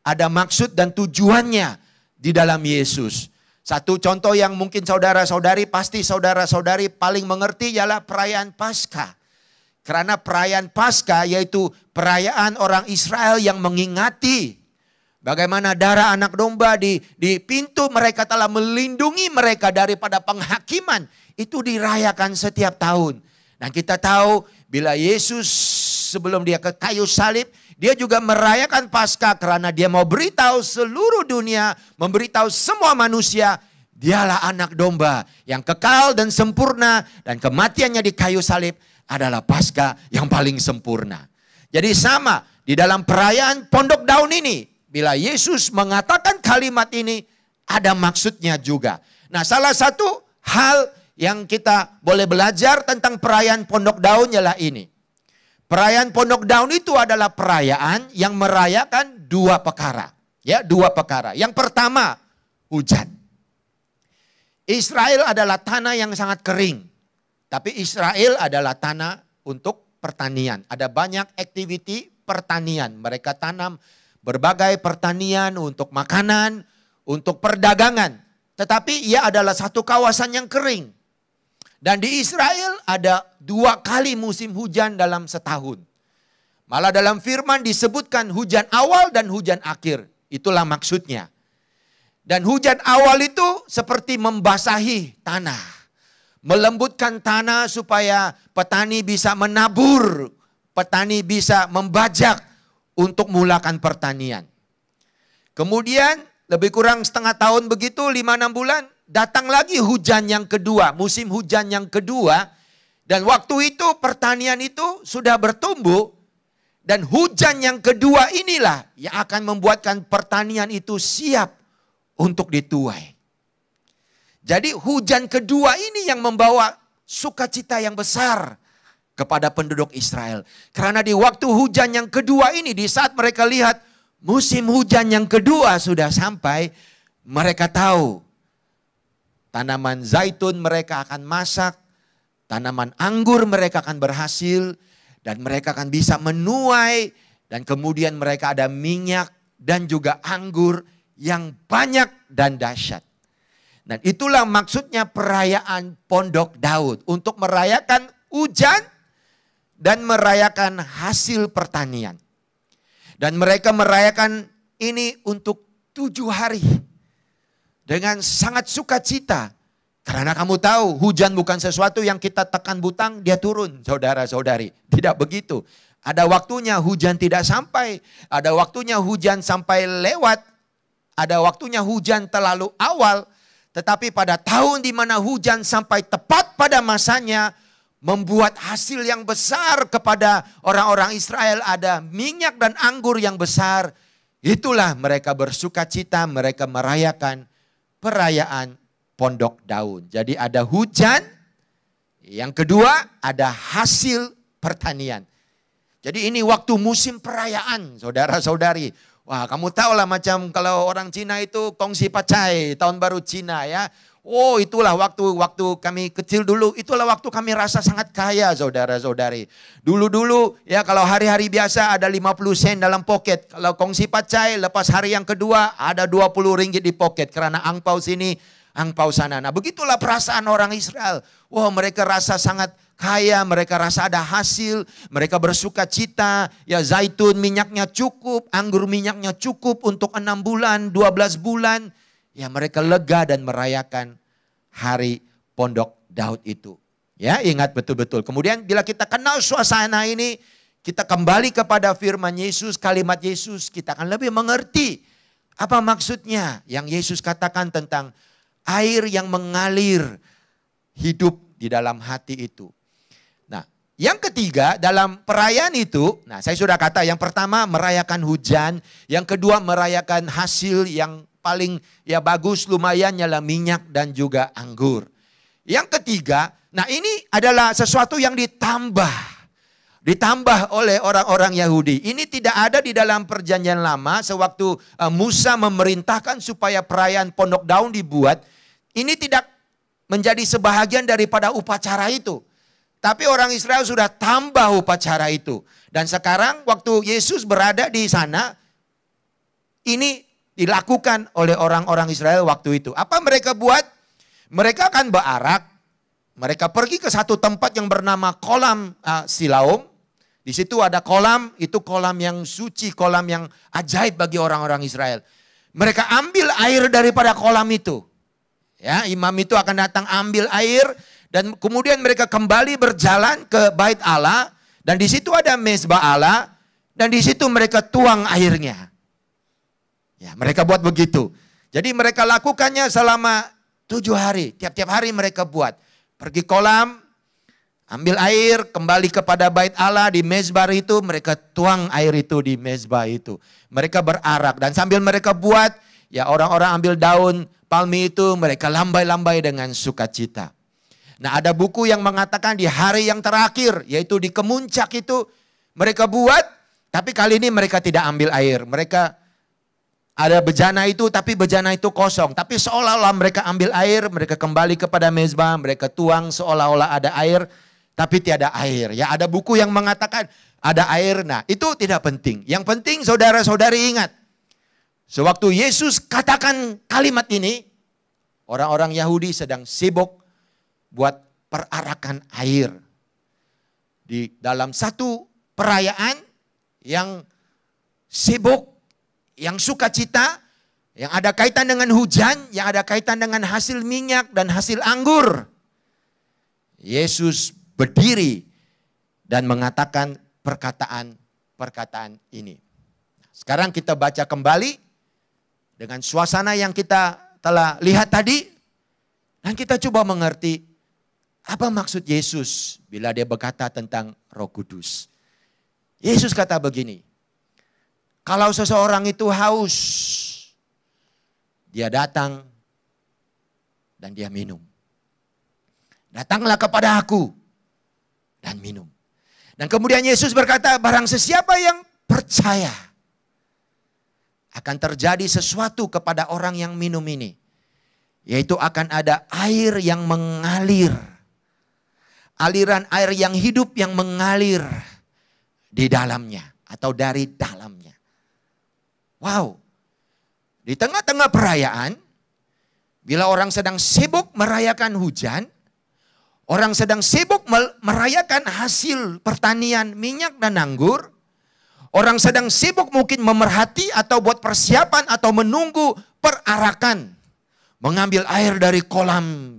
ada maksud dan tujuannya di dalam Yesus. Satu contoh yang mungkin saudara-saudari, pasti saudara-saudari paling mengerti ialah perayaan Paskah. Karena perayaan Paskah yaitu perayaan orang Israel yang mengingati bagaimana darah anak domba di pintu mereka telah melindungi mereka daripada penghakiman. Itu dirayakan setiap tahun. Dan kita tahu bila Yesus sebelum dia ke kayu salib, dia juga merayakan Paskah karena dia mau beritahu seluruh dunia, memberitahu semua manusia, dialah anak domba yang kekal dan sempurna, dan kematiannya di kayu salib adalah Paskah yang paling sempurna. Jadi sama di dalam perayaan Pondok Daun ini, bila Yesus mengatakan kalimat ini, ada maksudnya juga. Nah, salah satu hal yang kita boleh belajar tentang perayaan Pondok Daun ialah ini. Perayaan Pondok Daun itu adalah perayaan yang merayakan dua perkara. Ya, dua perkara. Yang pertama, hujan. Israel adalah tanah yang sangat kering. Tapi Israel adalah tanah untuk pertanian. Ada banyak aktiviti pertanian. Mereka tanam berbagai pertanian untuk makanan, untuk perdagangan. Tetapi ia adalah satu kawasan yang kering. Dan di Israel ada 2 kali musim hujan dalam setahun. Malah dalam firman disebutkan hujan awal dan hujan akhir. Itulah maksudnya. Dan hujan awal itu seperti membasahi tanah. Melembutkan tanah supaya petani bisa menabur, petani bisa membajak untuk mulakan pertanian. Kemudian lebih kurang setengah tahun begitu, 5-6 bulan, datang lagi hujan yang kedua, musim hujan yang kedua. Dan waktu itu pertanian itu sudah bertumbuh. Dan hujan yang kedua inilah yang akan membuatkan pertanian itu siap untuk dituai. Jadi hujan kedua ini yang membawa sukacita yang besar kepada penduduk Israel. Karena di waktu hujan yang kedua ini, di saat mereka lihat musim hujan yang kedua sudah sampai, mereka tahu tanaman zaitun mereka akan masak, tanaman anggur mereka akan berhasil, dan mereka akan bisa menuai, dan kemudian mereka ada minyak dan juga anggur yang banyak dan dahsyat. Dan itulah maksudnya perayaan Pondok Daud. Untuk merayakan hujan dan merayakan hasil pertanian. Dan mereka merayakan ini untuk 7 hari. Dengan sangat sukacita. Karena kamu tahu hujan bukan sesuatu yang kita tekan butang dia turun, saudara-saudari. Tidak begitu. Ada waktunya hujan tidak sampai. Ada waktunya hujan sampai lewat. Ada waktunya hujan terlalu awal. Tetapi pada tahun di mana hujan sampai tepat pada masanya, membuat hasil yang besar kepada orang-orang Israel, ada minyak dan anggur yang besar. Itulah mereka bersukacita, mereka merayakan perayaan Pondok Daun. Jadi ada hujan, yang kedua ada hasil pertanian. Jadi ini waktu musim perayaan, saudara-saudari. Wah, kamu tahu lah macam kalau orang Cina itu kongsi pacai, tahun baru Cina ya. Oh, itulah waktu kami kecil dulu, itulah waktu kami rasa sangat kaya, saudara-saudari. Dulu-dulu ya kalau hari-hari biasa ada 50 sen dalam poket. Kalau kongsi pacai lepas hari yang kedua ada 20 ringgit di poket karena angpau sini, angpau sana. Nah, begitulah perasaan orang Israel. Wah, mereka rasa sangat kaya, mereka rasa ada hasil, mereka bersuka cita, ya zaitun minyaknya cukup, anggur minyaknya cukup untuk 6 bulan, 12 bulan. Ya mereka lega dan merayakan hari Pondok Daud itu. Ya ingat betul-betul. Kemudian bila kita kenal suasana ini, kita kembali kepada firman Yesus, kalimat Yesus, kita akan lebih mengerti apa maksudnya yang Yesus katakan tentang air yang mengalir hidup di dalam hati itu. Yang ketiga dalam perayaan itu, nah saya sudah kata yang pertama merayakan hujan, yang kedua merayakan hasil yang paling ya bagus lumayan ialah minyak dan juga anggur. Yang ketiga, nah ini adalah sesuatu yang ditambah ditambah oleh orang-orang Yahudi. Ini tidak ada di dalam perjanjian lama sewaktu Musa memerintahkan supaya perayaan Pondok Daun dibuat. Ini tidak menjadi sebahagian daripada upacara itu. Tapi orang Israel sudah tambah upacara itu. Dan sekarang waktu Yesus berada di sana, ini dilakukan oleh orang-orang Israel waktu itu. Apa mereka buat? Mereka akan berarak. Mereka pergi ke satu tempat yang bernama kolam Siloam. Di situ ada kolam, itu kolam yang suci, kolam yang ajaib bagi orang-orang Israel. Mereka ambil air daripada kolam itu. Ya, imam itu akan datang ambil air dan kemudian mereka kembali berjalan ke Bait Allah dan di situ ada mezbah Allah dan di situ mereka tuang airnya. Ya, mereka buat begitu. Jadi mereka lakukannya selama 7 hari. Tiap-tiap hari mereka buat. Pergi kolam, ambil air, kembali kepada Bait Allah di mezbah itu, mereka tuang air itu di mezbah itu. Mereka berarak dan sambil mereka buat, ya orang-orang ambil daun palmi itu, mereka lambai-lambai dengan sukacita. Nah, ada buku yang mengatakan di hari yang terakhir, yaitu di kemuncak itu, mereka buat, tapi kali ini mereka tidak ambil air. Mereka ada bejana itu, tapi bejana itu kosong. Tapi seolah-olah mereka ambil air, mereka kembali kepada mezbah, mereka tuang seolah-olah ada air. Tapi tiada air. Ya, ada buku yang mengatakan ada air. Nah, itu tidak penting. Yang penting saudara-saudari ingat. Sewaktu Yesus katakan kalimat ini, orang-orang Yahudi sedang sibuk buat perarakan air. Di dalam satu perayaan yang sibuk, yang sukacita, yang ada kaitan dengan hujan, yang ada kaitan dengan hasil minyak dan hasil anggur. Yesus berdiri dan mengatakan perkataan-perkataan ini. Sekarang kita baca kembali dengan suasana yang kita telah lihat tadi. Dan kita coba mengerti apa maksud Yesus bila dia berkata tentang Roh Kudus. Yesus kata begini, kalau seseorang itu haus, dia datang dan dia minum. Datanglah kepada aku dan minum. Dan kemudian Yesus berkata, barang sesiapa yang percaya, akan terjadi sesuatu kepada orang yang minum ini. Yaitu akan ada air yang mengalir. Aliran air yang hidup yang mengalir di dalamnya. Atau dari dalamnya. Wow. Di tengah-tengah perayaan, bila orang sedang sibuk merayakan hujan, orang sedang sibuk merayakan hasil pertanian minyak dan anggur. Orang sedang sibuk mungkin memerhati atau buat persiapan atau menunggu perarakan. Mengambil air dari kolam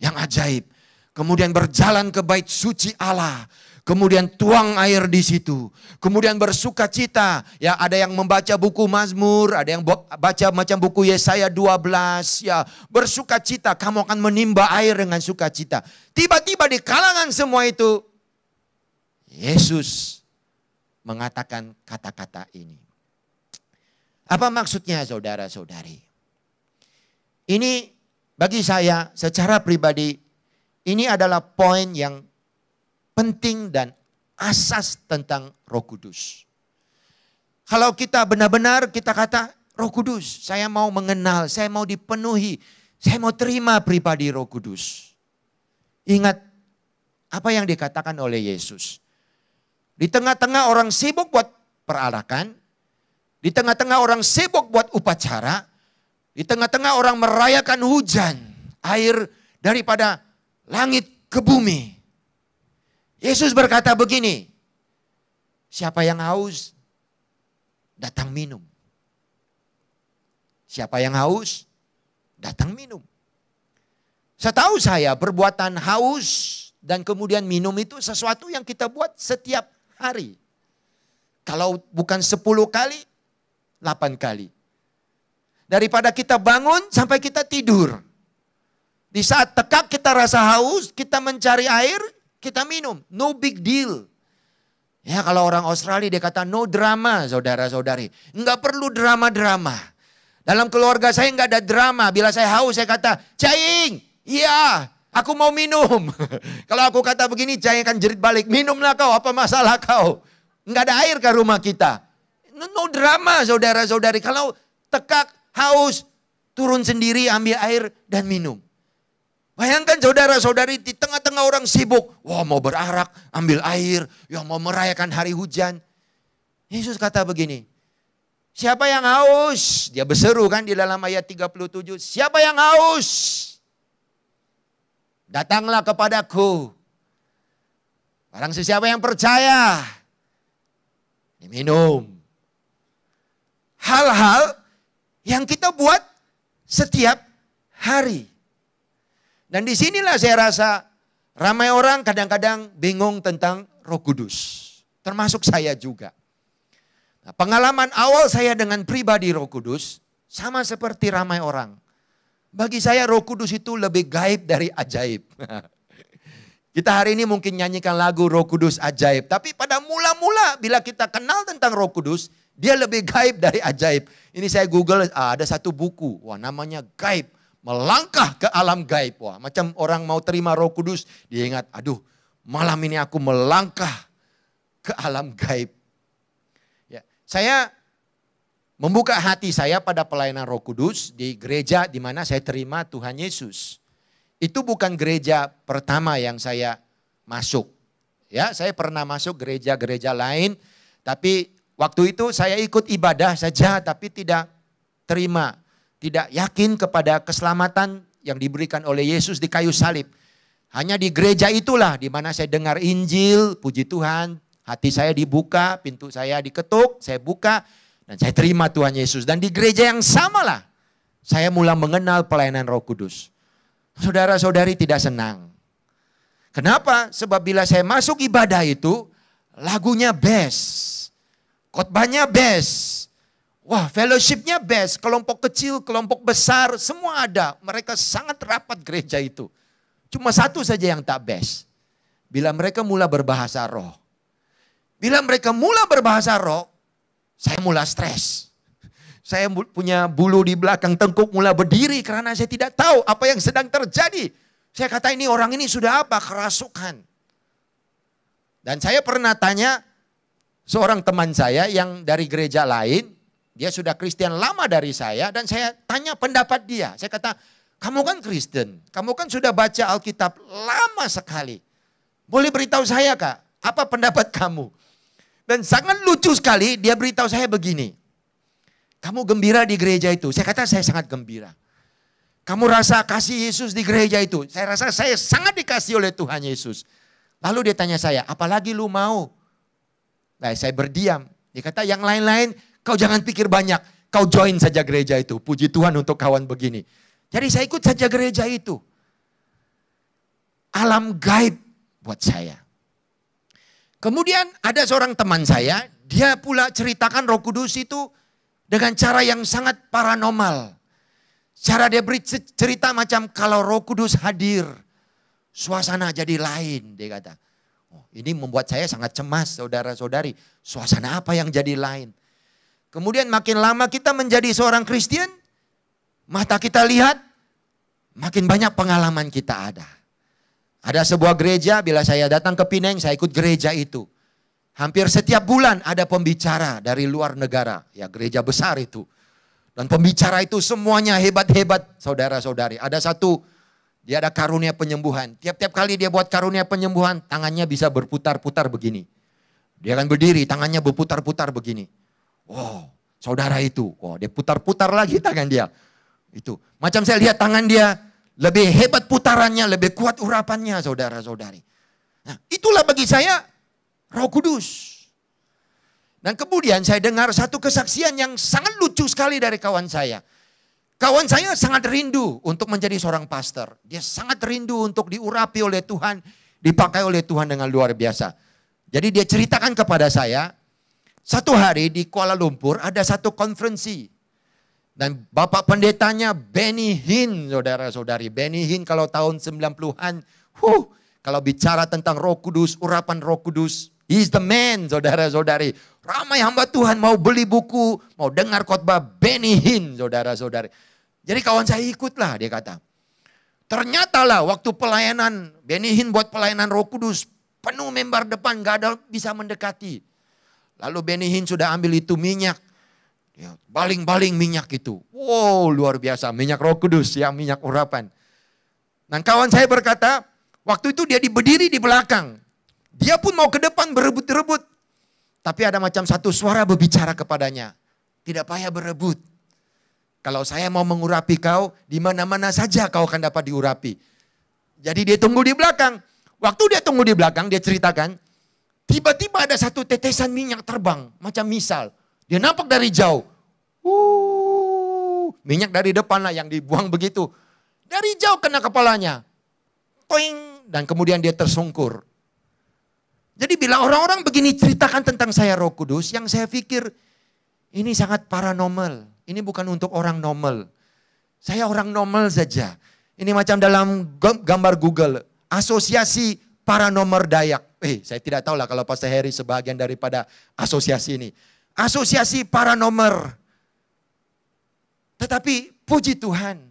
yang ajaib. Kemudian berjalan ke bait suci Allah. Kemudian tuang air di situ. Kemudian bersuka cita. Ya, ada yang membaca buku Mazmur, ada yang baca macam buku Yesaya 12. Ya, bersuka cita, kamu akan menimba air dengan sukacita. Tiba-tiba di kalangan semua itu, Yesus mengatakan kata-kata ini. Apa maksudnya saudara-saudari? Ini bagi saya secara pribadi, ini adalah poin yang penting dan asas tentang Roh Kudus. Kalau kita benar-benar kita kata Roh Kudus, saya mau mengenal, saya mau dipenuhi, saya mau terima pribadi Roh Kudus. Ingat apa yang dikatakan oleh Yesus. Di tengah-tengah orang sibuk buat perarakan, di tengah-tengah orang sibuk buat upacara, di tengah-tengah orang merayakan hujan, air daripada langit ke bumi. Yesus berkata begini, siapa yang haus, datang minum. Siapa yang haus, datang minum. Setahu saya perbuatan haus dan kemudian minum itu sesuatu yang kita buat setiap hari. Kalau bukan 10 kali, 8 kali. Daripada kita bangun sampai kita tidur. Di saat tekak kita rasa haus, kita mencari air, kita minum. No big deal. Ya, kalau orang Australia dia kata no drama, saudara-saudari. Enggak perlu drama-drama. Dalam keluarga saya enggak ada drama. Bila saya haus saya kata, Caing, iya, Aku mau minum. Kalau aku kata begini, saya akan jerit balik. Minumlah kau, apa masalah kau? Enggak ada air ke rumah kita. No drama saudara-saudari. Kalau tekak, haus, turun sendiri, ambil air dan minum. Bayangkan saudara-saudari di tengah-tengah orang sibuk. Wah mau berarak, ambil air. Ya mau merayakan hari hujan. Yesus kata begini. Siapa yang haus? Dia berseru kan di dalam ayat 37. Siapa yang haus? Datanglah kepadaku. Barang sesiapa yang percaya. Minum. Hal-hal yang kita buat setiap hari. Dan disinilah saya rasa ramai orang kadang-kadang bingung tentang Roh Kudus. Termasuk saya juga. Nah, pengalaman awal saya dengan pribadi Roh Kudus sama seperti ramai orang. Bagi saya Roh Kudus itu lebih gaib dari ajaib. Kita hari ini mungkin nyanyikan lagu Roh Kudus ajaib. Tapi pada mula-mula bila kita kenal tentang Roh Kudus, dia lebih gaib dari ajaib. Ini saya Google, ada satu buku. Wah namanya gaib. Melangkah ke alam gaib. Wah macam orang mau terima Roh Kudus. Dia ingat, aduh malam ini aku melangkah ke alam gaib. Ya, saya membuka hati saya pada pelayanan Roh Kudus di gereja di mana saya terima Tuhan Yesus. Itu bukan gereja pertama yang saya masuk. Ya, saya pernah masuk gereja-gereja lain, tapi waktu itu saya ikut ibadah saja tapi tidak terima, tidak yakin kepada keselamatan yang diberikan oleh Yesus di kayu salib. Hanya di gereja itulah di mana saya dengar Injil, puji Tuhan, hati saya dibuka, pintu saya diketuk, saya buka. Dan saya terima Tuhan Yesus. Dan di gereja yang samalah saya mulai mengenal pelayanan Roh Kudus. Saudara-saudari tidak senang. Kenapa? Sebab bila saya masuk ibadah itu, lagunya best. Khotbahnya best. Wah, fellowshipnya best. Kelompok kecil, kelompok besar, semua ada. Mereka sangat rapat gereja itu. Cuma satu saja yang tak best. Bila mereka mulai berbahasa roh. Bila mereka mulai berbahasa roh, saya mulai stres. Saya punya bulu di belakang tengkuk mulai berdiri karena saya tidak tahu apa yang sedang terjadi. Saya kata ini orang ini sudah apa? Kerasukan. Dan saya pernah tanya seorang teman saya yang dari gereja lain. Dia sudah Kristen lama dari saya dan saya tanya pendapat dia. Saya kata, kamu kan Kristen, kamu kan sudah baca Alkitab lama sekali. Boleh beritahu saya Kak, apa pendapat kamu? Dan sangat lucu sekali dia beritahu saya begini. Kamu gembira di gereja itu? Saya kata saya sangat gembira. Kamu rasa kasih Yesus di gereja itu? Saya rasa saya sangat dikasih oleh Tuhan Yesus. Lalu dia tanya saya, apalagi lu mau? Nah saya berdiam. Dia kata yang lain-lain kau jangan pikir banyak. Kau join saja gereja itu. Puji Tuhan untuk kawan begini. Jadi saya ikut saja gereja itu. Alam gaib buat saya. Kemudian ada seorang teman saya, dia pula ceritakan Roh Kudus itu dengan cara yang sangat paranormal. Cara dia beri cerita macam kalau Roh Kudus hadir, suasana jadi lain, dia kata. Oh, ini membuat saya sangat cemas saudara-saudari, suasana apa yang jadi lain. Kemudian makin lama kita menjadi seorang Kristen, mata kita lihat, makin banyak pengalaman kita ada. Ada sebuah gereja, bila saya datang ke Pineng, saya ikut gereja itu. Hampir setiap bulan ada pembicara dari luar negara. Ya gereja besar itu. Dan pembicara itu semuanya hebat-hebat saudara-saudari. Ada satu, dia ada karunia penyembuhan. Tiap-tiap kali dia buat karunia penyembuhan, tangannya bisa berputar-putar begini. Dia akan berdiri, tangannya berputar-putar begini. Wow, saudara itu. Wow, dia putar-putar lagi tangan dia. Itu. Macam saya lihat tangan dia. Lebih hebat putarannya, lebih kuat urapannya saudara-saudari. Nah itulah bagi saya Roh Kudus. Dan kemudian saya dengar satu kesaksian yang sangat lucu sekali dari kawan saya. Kawan saya sangat rindu untuk menjadi seorang pastor. Dia sangat rindu untuk diurapi oleh Tuhan, dipakai oleh Tuhan dengan luar biasa. Jadi dia ceritakan kepada saya, satu hari di Kuala Lumpur ada satu konferensi. Dan bapak pendetanya Benny Hinn, saudara-saudari. Benny Hinn kalau tahun 90-an, kalau bicara tentang Roh Kudus, urapan Roh Kudus, he's the man, saudara-saudari. Ramai hamba Tuhan mau beli buku, mau dengar khotbah Benny Hinn, saudara-saudari. Jadi kawan saya ikutlah, dia kata. Ternyata lah waktu pelayanan, Benny Hinn buat pelayanan Roh Kudus, penuh mimbar depan, gak ada bisa mendekati. Lalu Benny Hinn sudah ambil itu minyak, baling-baling minyak itu. Wow, luar biasa, minyak Roh Kudus, ya minyak urapan. Dan kawan saya berkata, waktu itu dia berdiri di belakang. Dia pun mau ke depan berebut-rebut. Tapi ada macam satu suara berbicara kepadanya. Tidak payah berebut. Kalau saya mau mengurapi kau, di mana-mana saja kau akan dapat diurapi. Jadi dia tunggu di belakang. Waktu dia tunggu di belakang, dia ceritakan, tiba-tiba ada satu tetesan minyak terbang, macam misal. Dia nampak dari jauh. Minyak dari depan lah yang dibuang begitu. Dari jauh kena kepalanya. Toing, dan kemudian dia tersungkur. Jadi bila orang-orang begini ceritakan tentang saya Roh Kudus, yang saya pikir ini sangat paranormal. Ini bukan untuk orang normal. Saya orang normal saja. Ini macam dalam gambar Google. Asosiasi Paranormal Dayak. Saya tidak tahu lah kalau Pastor Harry sebagian daripada asosiasi ini. Asosiasi Paranormal. Tetapi puji Tuhan.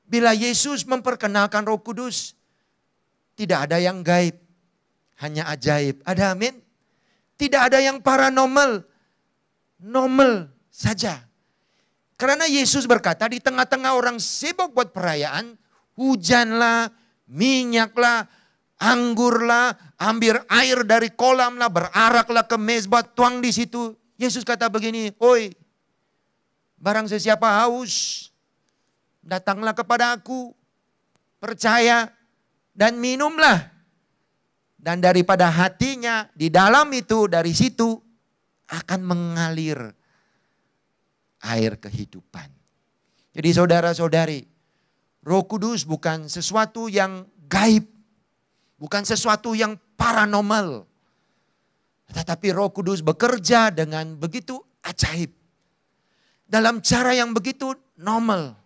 Bila Yesus memperkenalkan Roh Kudus. Tidak ada yang gaib. Hanya ajaib. Ada amin? Tidak ada yang paranormal. Normal saja. Karena Yesus berkata di tengah-tengah orang sibuk buat perayaan, hujanlah, minyaklah, anggurlah, ambil air dari kolamlah, beraraklah ke mezbah, tuang di situ. Yesus kata begini, oi, barang sesiapa haus, datanglah kepada aku, percaya dan minumlah. Dan daripada hatinya, di dalam itu, dari situ akan mengalir air kehidupan. Jadi saudara-saudari, Roh Kudus bukan sesuatu yang gaib. Bukan sesuatu yang paranormal. Tetapi Roh Kudus bekerja dengan begitu ajaib. Dalam cara yang begitu normal.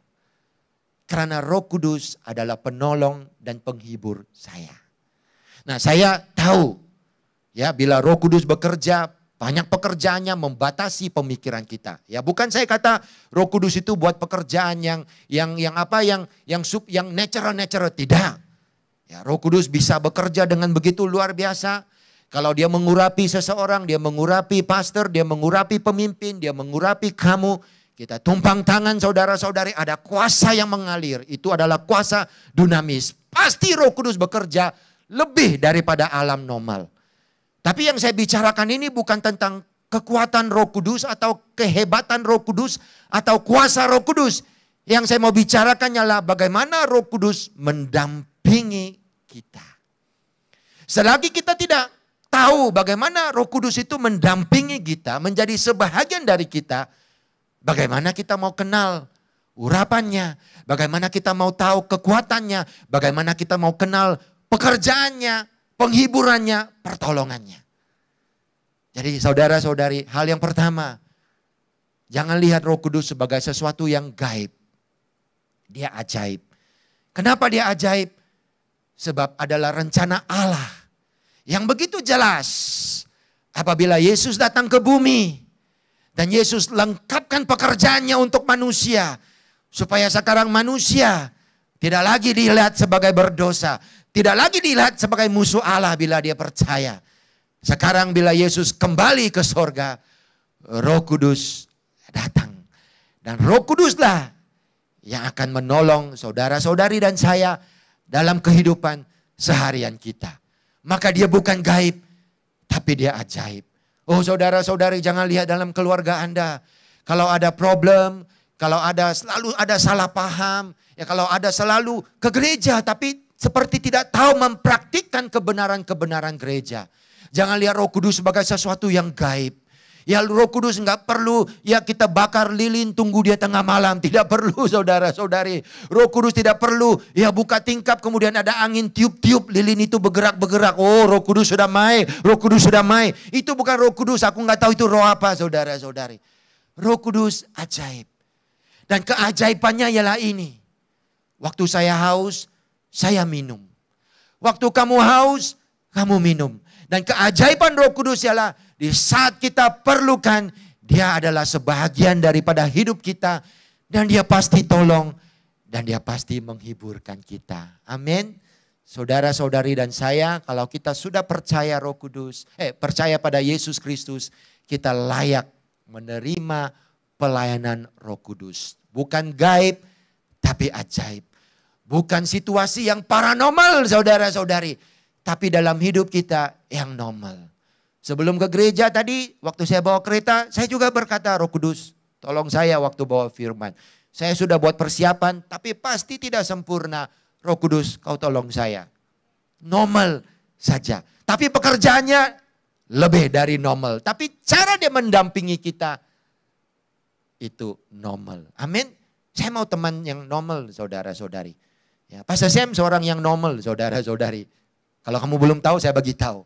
Karena Roh Kudus adalah penolong dan penghibur saya. Nah, saya tahu ya bila Roh Kudus bekerja, banyak pekerjaannya membatasi pemikiran kita. Ya, bukan saya kata Roh Kudus itu buat pekerjaan yang natural tidak. Ya, Roh Kudus bisa bekerja dengan begitu luar biasa. Kalau dia mengurapi seseorang, dia mengurapi pastor, dia mengurapi pemimpin, dia mengurapi kamu. Kita tumpang tangan saudara-saudari, ada kuasa yang mengalir. Itu adalah kuasa dunamis. Pasti Roh Kudus bekerja lebih daripada alam normal. Tapi yang saya bicarakan ini bukan tentang kekuatan Roh Kudus atau kehebatan Roh Kudus atau kuasa Roh Kudus. Yang saya mau bicarakan adalah bagaimana Roh Kudus mendampingi kita. Selagi kita tidak tahu bagaimana Roh Kudus itu mendampingi kita, menjadi sebahagian dari kita, bagaimana kita mau kenal urapannya, bagaimana kita mau tahu kekuatannya, bagaimana kita mau kenal pekerjaannya, penghiburannya, pertolongannya. Jadi saudara-saudari, hal yang pertama, jangan lihat Roh Kudus sebagai sesuatu yang gaib. Dia ajaib. Kenapa dia ajaib? Sebab adalah rencana Allah yang begitu jelas. Apabila Yesus datang ke bumi dan Yesus lengkapkan pekerjaannya untuk manusia, supaya sekarang manusia tidak lagi dilihat sebagai berdosa, tidak lagi dilihat sebagai musuh Allah bila dia percaya. Sekarang bila Yesus kembali ke sorga, Roh Kudus datang. Dan Roh Kuduslah yang akan menolong saudara-saudari dan saya dalam kehidupan seharian kita. Maka dia bukan gaib, tapi dia ajaib. Oh saudara-saudari, jangan lihat dalam keluarga Anda. Kalau ada problem, kalau ada selalu ada salah paham, ya kalau ada selalu ke gereja tapi seperti tidak tahu mempraktikkan kebenaran-kebenaran gereja. Jangan lihat Roh Kudus sebagai sesuatu yang gaib. Ya Roh Kudus enggak perlu ya kita bakar lilin tunggu dia tengah malam. Tidak perlu saudara-saudari. Roh Kudus tidak perlu ya buka tingkap kemudian ada angin tiup-tiup lilin itu bergerak-bergerak. Oh Roh Kudus sudah main. Roh Kudus sudah main. Itu bukan Roh Kudus. Aku enggak tahu itu roh apa saudara-saudari. Roh Kudus ajaib. Dan keajaibannya ialah ini. Waktu saya haus, saya minum. Waktu kamu haus, kamu minum. Dan keajaiban Roh Kudus ialah di saat kita perlukan, dia adalah sebahagian daripada hidup kita. Dan dia pasti tolong Dan dia pasti menghiburkan kita. Amin. Saudara-saudari dan saya, kalau kita sudah percaya Roh Kudus, percaya pada Yesus Kristus, kita layak menerima pelayanan Roh Kudus. Bukan gaib, tapi ajaib. Bukan situasi yang paranormal, saudara-saudari, tapi dalam hidup kita yang normal. Sebelum ke gereja tadi, waktu saya bawa kereta, saya juga berkata, Roh Kudus, tolong saya waktu bawa firman. Saya sudah buat persiapan, tapi pasti tidak sempurna. Roh Kudus, kau tolong saya. Normal saja. Tapi pekerjaannya lebih dari normal. Tapi cara dia mendampingi kita, itu normal. Amin. Saya mau teman yang normal, saudara-saudari. Ya, Pastor Sam seorang yang normal, saudara-saudari. Kalau kamu belum tahu, saya bagi tahu.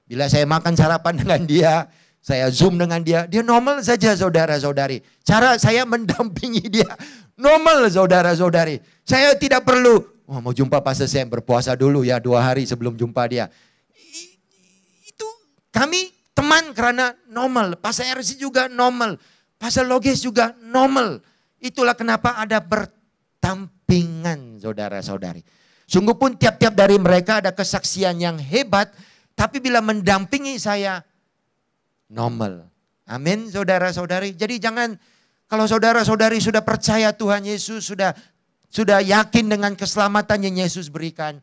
Bila saya makan sarapan dengan dia, saya Zoom dengan dia normal saja, saudara-saudari. Cara saya mendampingi dia normal, saudara-saudari. Saya tidak perlu, mau jumpa Pastor Sam, berpuasa dulu ya 2 hari sebelum jumpa dia. Itu kami teman karena normal. Pastor RC juga normal. Pastor Logis juga normal. Itulah kenapa ada berdampingan, saudara-saudari. Sungguh pun tiap-tiap dari mereka ada kesaksian yang hebat. Tapi bila mendampingi saya, normal. Amin, saudara-saudari. Jadi jangan, kalau saudara-saudari sudah percaya Tuhan Yesus, sudah yakin dengan keselamatan yang Yesus berikan,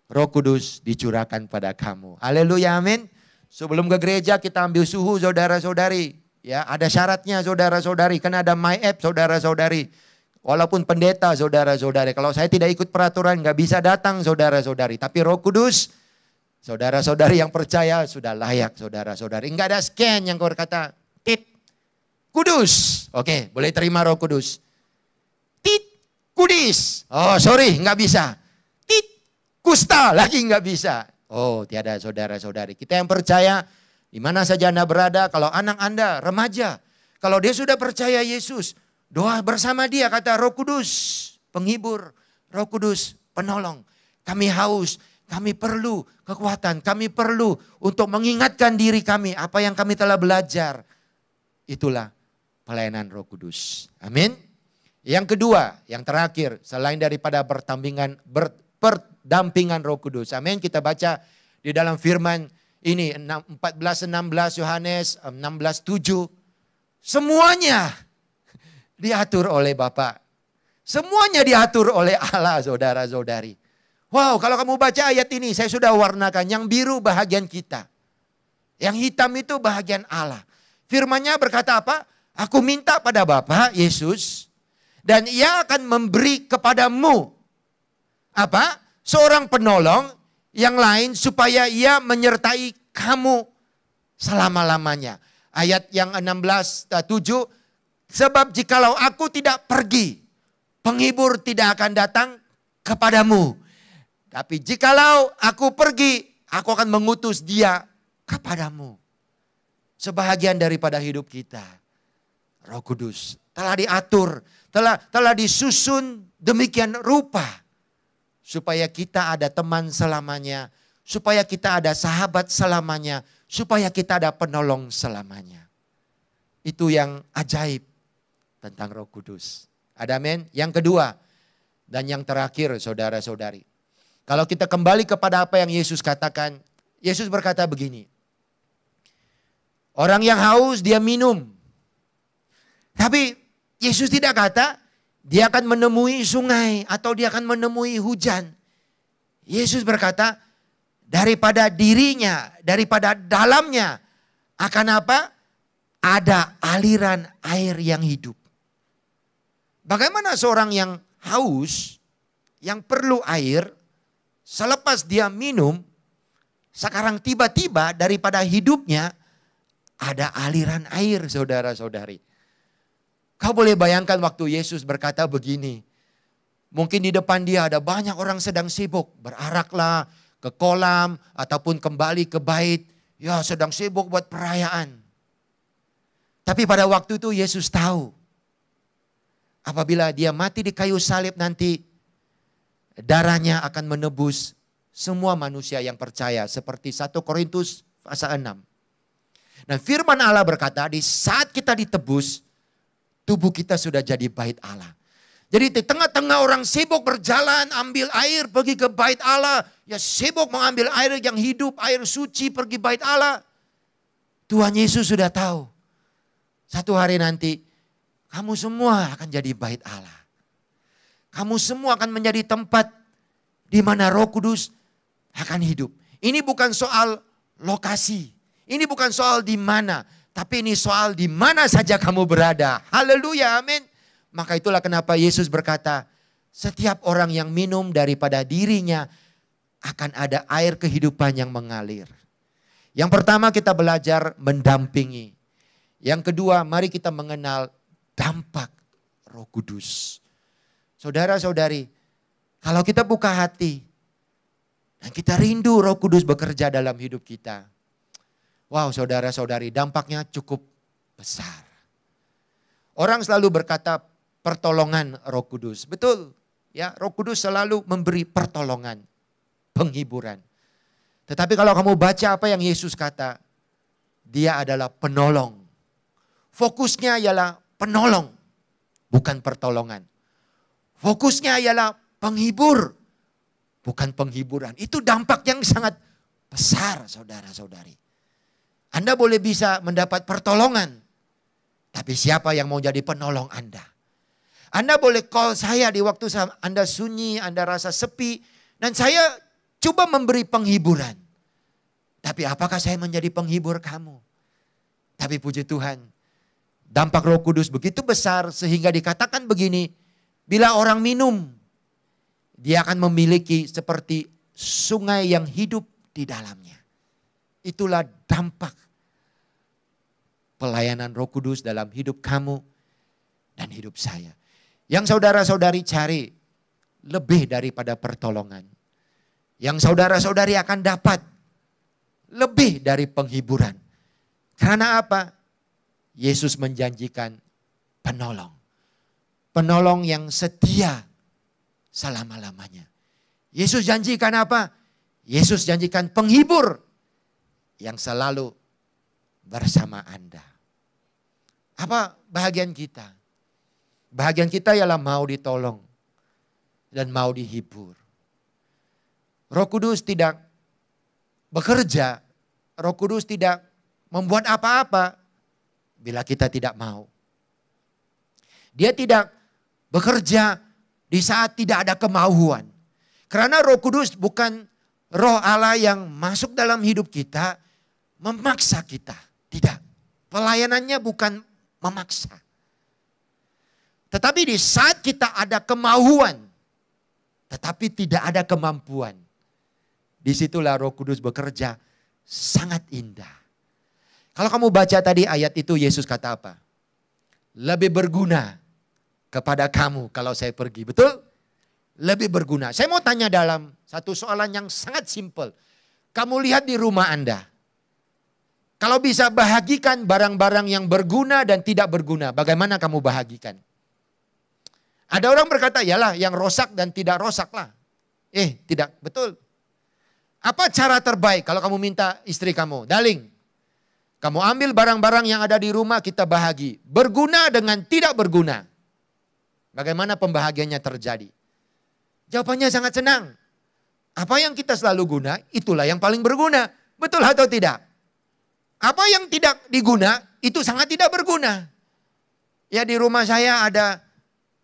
Roh Kudus dicurahkan pada kamu. Haleluya, amin. Sebelum ke gereja kita ambil suhu, saudara-saudari. Ya, ada syaratnya, saudara-saudari. Karena ada My App, saudara-saudari. Walaupun pendeta, saudara-saudari. Kalau saya tidak ikut peraturan, nggak bisa datang, saudara-saudari. Tapi Roh Kudus, saudara-saudari yang percaya sudah layak, saudara-saudari. Enggak ada scan yang kau berkata, tit, kudus. Oke, boleh terima Roh Kudus. Tit, kudis. Oh sorry, enggak bisa. Tit, kusta, lagi enggak bisa. Oh tiada, saudara-saudari. Kita yang percaya, di mana saja Anda berada, kalau anak Anda, remaja. Kalau dia sudah percaya Yesus, doa bersama dia, kata Roh Kudus, penghibur. Roh Kudus, penolong. Kami haus. Kami perlu kekuatan, kami perlu untuk mengingatkan diri kami apa yang kami telah belajar. Itulah pelayanan Roh Kudus. Amin. Yang kedua, yang terakhir, selain daripada berdampingan Roh Kudus. Amin. Kita baca di dalam firman ini 14:16 Yohanes 16:7. Semuanya diatur oleh Bapa. Semuanya diatur oleh Allah, saudara-saudari. Wow, kalau kamu baca ayat ini, saya sudah warnakan. Yang biru bahagian kita. Yang hitam itu bahagian Allah. Firman-Nya berkata apa? Aku minta pada Bapa, Yesus, dan Ia akan memberi kepadamu. Apa? Seorang penolong yang lain supaya Ia menyertai kamu selama-lamanya. Ayat yang 16:7, sebab jikalau aku tidak pergi, penghibur tidak akan datang kepadamu. Tapi jikalau aku pergi, aku akan mengutus dia kepadamu. Sebahagian daripada hidup kita, Roh Kudus telah diatur, telah disusun demikian rupa. Supaya kita ada teman selamanya, supaya kita ada sahabat selamanya, supaya kita ada penolong selamanya. Itu yang ajaib tentang Roh Kudus. Ada amin? Yang kedua dan yang terakhir, saudara-saudari. Kalau kita kembali kepada apa yang Yesus katakan, Yesus berkata begini. Orang yang haus dia minum. Tapi Yesus tidak kata dia akan menemui sungai atau dia akan menemui hujan. Yesus berkata daripada dirinya, daripada dalamnya akan apa? Ada aliran air yang hidup. Bagaimana seorang yang haus, yang perlu air, selepas dia minum, sekarang tiba-tiba daripada hidupnya ada aliran air, saudara-saudari. Kau boleh bayangkan waktu Yesus berkata begini. Mungkin di depan dia ada banyak orang sedang sibuk. Beraraklah ke kolam ataupun kembali ke bait. Ya sedang sibuk buat perayaan. Tapi pada waktu itu Yesus tahu. Apabila dia mati di kayu salib nanti, darahnya akan menebus semua manusia yang percaya. Seperti 1 Korintus pasal 6. Dan firman Allah berkata, di saat kita ditebus, tubuh kita sudah jadi bait Allah. Jadi di tengah-tengah orang sibuk berjalan, ambil air, pergi ke bait Allah. Ya sibuk mengambil air yang hidup, air suci, pergi bait Allah. Tuhan Yesus sudah tahu. Satu hari nanti, kamu semua akan jadi bait Allah. Kamu semua akan menjadi tempat di mana Roh Kudus akan hidup. Ini bukan soal lokasi. Ini bukan soal di mana. Tapi ini soal di mana saja kamu berada. Haleluya, amin. Maka itulah kenapa Yesus berkata, setiap orang yang minum daripada dirinya akan ada air kehidupan yang mengalir. Yang pertama kita belajar mendampingi. Yang kedua mari kita mengenal dampak Roh Kudus. Saudara-saudari, kalau kita buka hati dan kita rindu Roh Kudus bekerja dalam hidup kita. Wow, saudara-saudari, dampaknya cukup besar. Orang selalu berkata pertolongan Roh Kudus. Betul, ya, Roh Kudus selalu memberi pertolongan, penghiburan. Tetapi kalau kamu baca apa yang Yesus kata, dia adalah penolong. Fokusnya ialah penolong, bukan pertolongan. Fokusnya ialah penghibur, bukan penghiburan. Itu dampak yang sangat besar, saudara-saudari. Anda boleh bisa mendapat pertolongan, tapi siapa yang mau jadi penolong Anda? Anda boleh call saya di waktu Anda sunyi, Anda rasa sepi. Dan saya coba memberi penghiburan. Tapi apakah saya menjadi penghibur kamu? Tapi puji Tuhan, dampak Roh Kudus begitu besar sehingga dikatakan begini. Bila orang minum, dia akan memiliki seperti sungai yang hidup di dalamnya. Itulah dampak pelayanan Roh Kudus dalam hidup kamu dan hidup saya. Yang saudara-saudari cari lebih daripada pertolongan. Yang saudara-saudari akan dapat lebih dari penghiburan. Karena apa? Yesus menjanjikan penolong. Penolong yang setia selama-lamanya. Yesus janjikan apa? Yesus janjikan penghibur yang selalu bersama Anda. Apa bahagian kita? Bahagian kita ialah mau ditolong dan mau dihibur. Roh Kudus tidak bekerja, Roh Kudus tidak membuat apa-apa bila kita tidak mau. Dia tidak bekerja di saat tidak ada kemauan. Karena Roh Kudus bukan Roh Allah yang masuk dalam hidup kita, memaksa kita. Tidak. Pelayanannya bukan memaksa. Tetapi di saat kita ada kemauan, tetapi tidak ada kemampuan. Disitulah Roh Kudus bekerja sangat indah. Kalau kamu baca tadi ayat itu, Yesus kata apa? Lebih berguna kepada kamu kalau saya pergi. Betul? Lebih berguna. Saya mau tanya dalam satu soalan yang sangat simpel. Kamu lihat di rumah Anda. Kalau bisa bahagikan barang-barang yang berguna dan tidak berguna, bagaimana kamu bahagikan? Ada orang berkata, yalah yang rosak dan tidak rosak lah. Tidak, betul. Apa cara terbaik kalau kamu minta istri kamu? Darling, kamu ambil barang-barang yang ada di rumah, kita bahagi. Berguna dengan tidak berguna. Bagaimana pembahagiannya terjadi? Jawabannya sangat senang. Apa yang kita selalu guna, itulah yang paling berguna. Betul atau tidak? Apa yang tidak diguna, itu sangat tidak berguna. Ya di rumah saya ada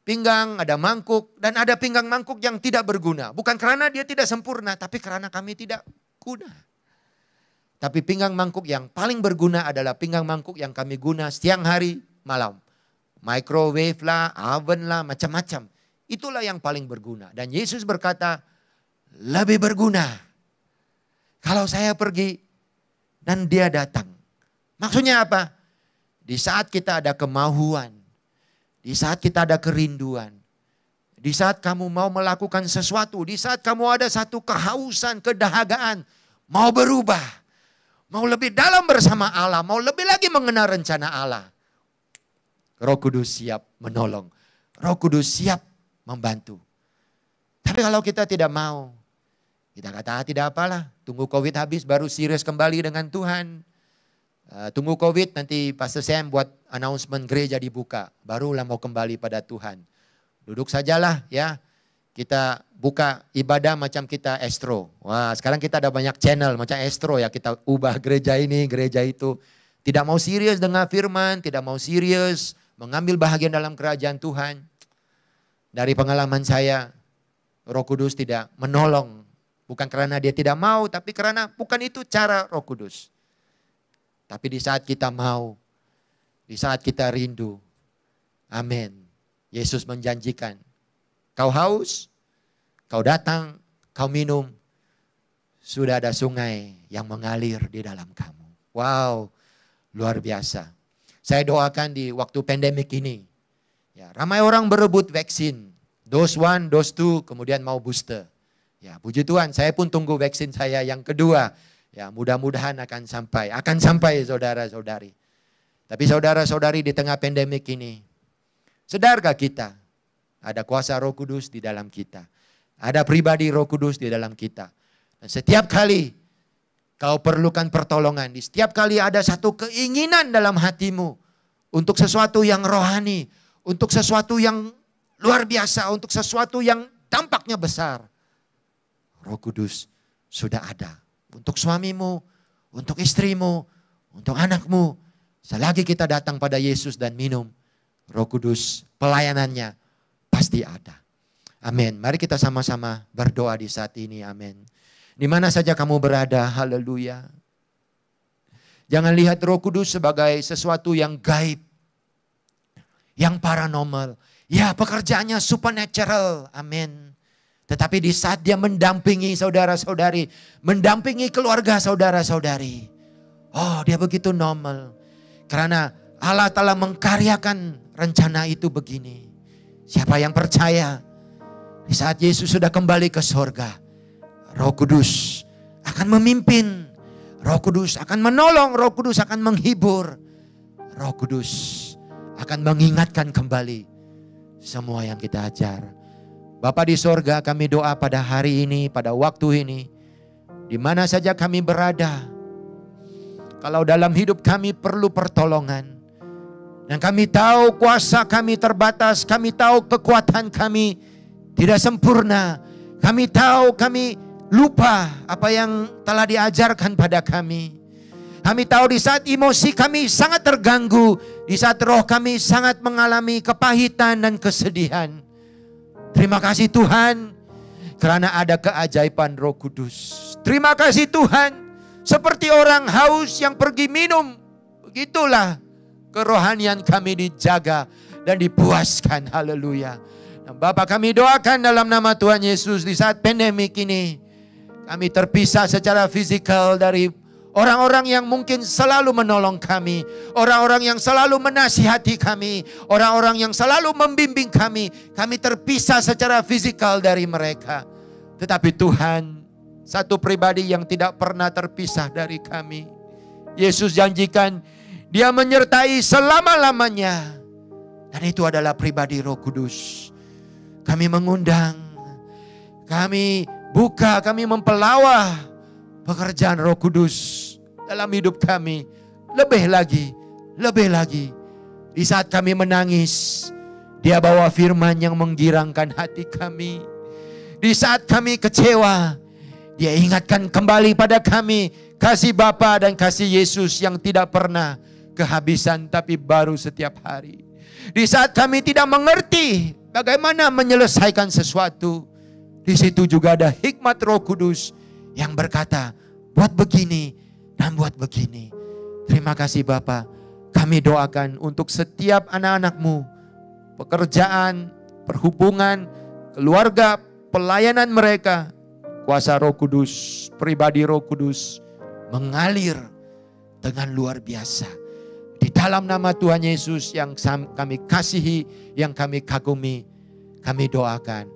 pinggang, ada mangkuk, dan ada pinggang mangkuk yang tidak berguna. Bukan karena dia tidak sempurna, tapi karena kami tidak guna. Tapi pinggang mangkuk yang paling berguna adalah pinggang mangkuk yang kami guna siang hari malam. Microwave lah, oven lah, macam-macam. Itulah yang paling berguna. Dan Yesus berkata, lebih berguna. Kalau saya pergi dan dia datang. Maksudnya apa? Di saat kita ada kemauan. Di saat kita ada kerinduan. Di saat kamu mau melakukan sesuatu. Di saat kamu ada satu kehausan, kedahagaan. Mau berubah. Mau lebih dalam bersama Allah. Mau lebih lagi mengenal rencana Allah. Roh Kudus siap menolong. Roh Kudus siap membantu. Tapi kalau kita tidak mau. Kita kata tidak apalah. Tunggu COVID habis baru serius kembali dengan Tuhan. Tunggu COVID nanti Pastor Sam buat announcement gereja dibuka. Barulah mau kembali pada Tuhan. Duduk sajalah ya. Kita buka ibadah macam kita estro. Wah, sekarang kita ada banyak channel macam estro ya. Kita ubah gereja ini, gereja itu. Tidak mau serius dengan firman, tidak mau serius mengambil bahagian dalam kerajaan Tuhan. Dari pengalaman saya, Roh Kudus tidak menolong. Bukan karena dia tidak mau, tapi karena bukan itu cara Roh Kudus. Tapi di saat kita mau, di saat kita rindu, amin. Yesus menjanjikan, kau haus, kau datang, kau minum, sudah ada sungai yang mengalir di dalam kamu. Wow, luar biasa. Saya doakan di waktu pandemik ini, ya, ramai orang berebut vaksin, dose 1, dose 2, kemudian mau booster. Ya, puji Tuhan, saya pun tunggu vaksin saya yang kedua. Ya, mudah-mudahan akan sampai saudara-saudari. Tapi saudara-saudari di tengah pandemik ini, sadarkah kita ada kuasa Roh Kudus di dalam kita? Ada pribadi Roh Kudus di dalam kita. Dan setiap kali kau perlukan pertolongan, di setiap kali ada satu keinginan dalam hatimu untuk sesuatu yang rohani, untuk sesuatu yang luar biasa, untuk sesuatu yang dampaknya besar, Roh Kudus sudah ada. Untuk suamimu, untuk istrimu, untuk anakmu. Selagi kita datang pada Yesus dan minum, Roh Kudus pelayanannya pasti ada. Amin. Mari kita sama-sama berdoa di saat ini. Amin. Di mana saja kamu berada, haleluya. Jangan lihat Roh Kudus sebagai sesuatu yang gaib, yang paranormal. Ya, pekerjaannya supernatural. Amin. Tetapi di saat dia mendampingi saudara-saudari, mendampingi keluarga saudara-saudari, oh, dia begitu normal. Karena Allah telah mengkaryakan rencana itu begini. Siapa yang percaya, di saat Yesus sudah kembali ke sorga, Roh Kudus akan memimpin, Roh Kudus akan menolong, Roh Kudus akan menghibur, Roh Kudus akan mengingatkan kembali semua yang kita ajar. Bapa di sorga, kami doa pada hari ini, pada waktu ini, di mana saja kami berada. Kalau dalam hidup kami perlu pertolongan, dan kami tahu kuasa kami terbatas, kami tahu kekuatan kami tidak sempurna, kami tahu kami lupa apa yang telah diajarkan pada kami. Kami tahu di saat emosi kami sangat terganggu, di saat roh kami sangat mengalami kepahitan dan kesedihan. Terima kasih Tuhan, karena ada keajaiban Roh Kudus. Terima kasih Tuhan, seperti orang haus yang pergi minum, begitulah kerohanian kami dijaga dan dipuaskan. Haleluya. Nah, Bapak, kami doakan dalam nama Tuhan Yesus di saat pandemik ini, kami terpisah secara fisikal dari orang-orang yang mungkin selalu menolong kami. Orang-orang yang selalu menasihati kami. Orang-orang yang selalu membimbing kami. Kami terpisah secara fisikal dari mereka. Tetapi Tuhan, satu pribadi yang tidak pernah terpisah dari kami. Yesus janjikan, Dia menyertai selama-lamanya. Dan itu adalah pribadi Roh Kudus. Kami mengundang, kami buka, kami mempelawah pekerjaan Roh Kudus dalam hidup kami. Lebih lagi. Di saat kami menangis, Dia bawa firman yang menggirangkan hati kami. Di saat kami kecewa, Dia ingatkan kembali pada kami kasih Bapa dan kasih Yesus yang tidak pernah kehabisan tapi baru setiap hari. Di saat kami tidak mengerti bagaimana menyelesaikan sesuatu, di situ juga ada hikmat Roh Kudus yang berkata, buat begini dan buat begini. Terima kasih Bapa. Kami doakan untuk setiap anak-anak-Mu, pekerjaan, perhubungan, keluarga, pelayanan mereka. Kuasa Roh Kudus, pribadi Roh Kudus mengalir dengan luar biasa. Di dalam nama Tuhan Yesus yang kami kasihi, yang kami kagumi, kami doakan.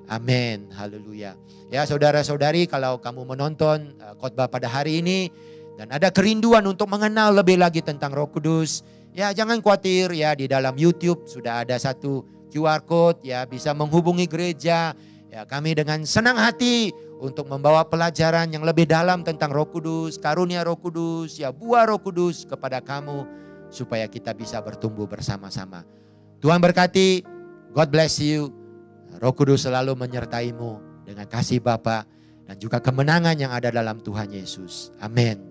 Amin. Haleluya. Ya saudara-saudari, kalau kamu menonton khotbah pada hari ini dan ada kerinduan untuk mengenal lebih lagi tentang Roh Kudus, ya jangan khawatir ya, di dalam YouTube sudah ada satu QR code ya, bisa menghubungi gereja. Ya, kami dengan senang hati untuk membawa pelajaran yang lebih dalam tentang Roh Kudus, karunia Roh Kudus, ya buah Roh Kudus kepada kamu supaya kita bisa bertumbuh bersama-sama. Tuhan berkati, God bless you. Roh Kudus selalu menyertaimu dengan kasih Bapa dan juga kemenangan yang ada dalam Tuhan Yesus. Amin.